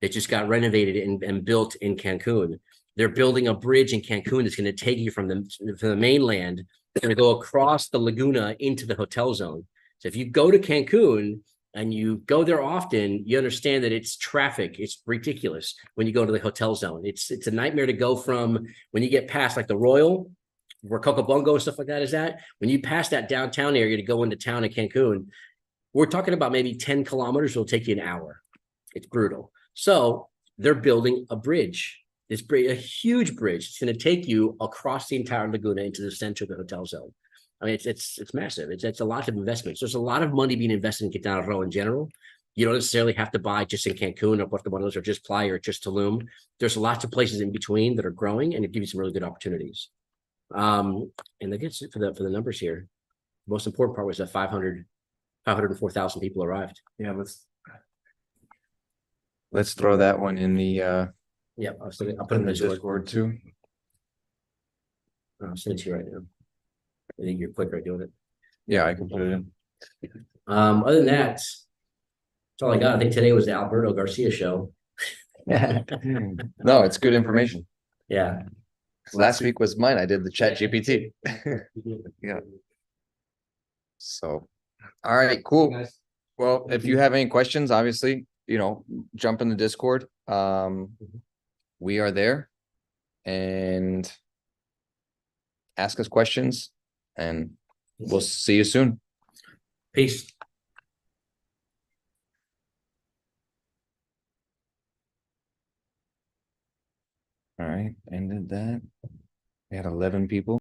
that just got renovated and built in Cancun. They're building a bridge in Cancun that's going to take you from the mainland. It's going to go across the Laguna into the hotel zone. So if you go to Cancun and you go there often, you understand that it's traffic. It's ridiculous when you go to the hotel zone. It's a nightmare to go from when you get past like the Royal, where Cocobongo and stuff like that is at. When you pass that downtown area to go into town in Cancun, we're talking about maybe 10 kilometers. It'll take you an hour. It's brutal. So they're building a bridge. It's a huge bridge. It's going to take you across the entire Laguna into the center of the hotel zone. I mean, it's massive. It's a lot of investments. There's a lot of money being invested in Quintana Roo in general. You don't necessarily have to buy just in Cancun or Puerto Morelos or just Playa or just Tulum. There's lots of places in between that are growing, and it gives you some really good opportunities. And that gets it for the numbers here. The most important part was that 504,000 people arrived. Yeah, let's throw that one in the yeah, I'll put it in the Discord too. I'll send it to you right now. I think you're quicker at doing it. Yeah, I can put it in. Other than that, that's all I got. I think today was the Alberto Garcia show. Yeah. No, it's good information. Yeah. Last week was mine. I did the chat GPT. Yeah. So, all right, cool. Well, if you have any questions, obviously, jump in the Discord. We are there, and ask us questions, and we'll see you soon. Peace. All right, ended that. We had 11 people.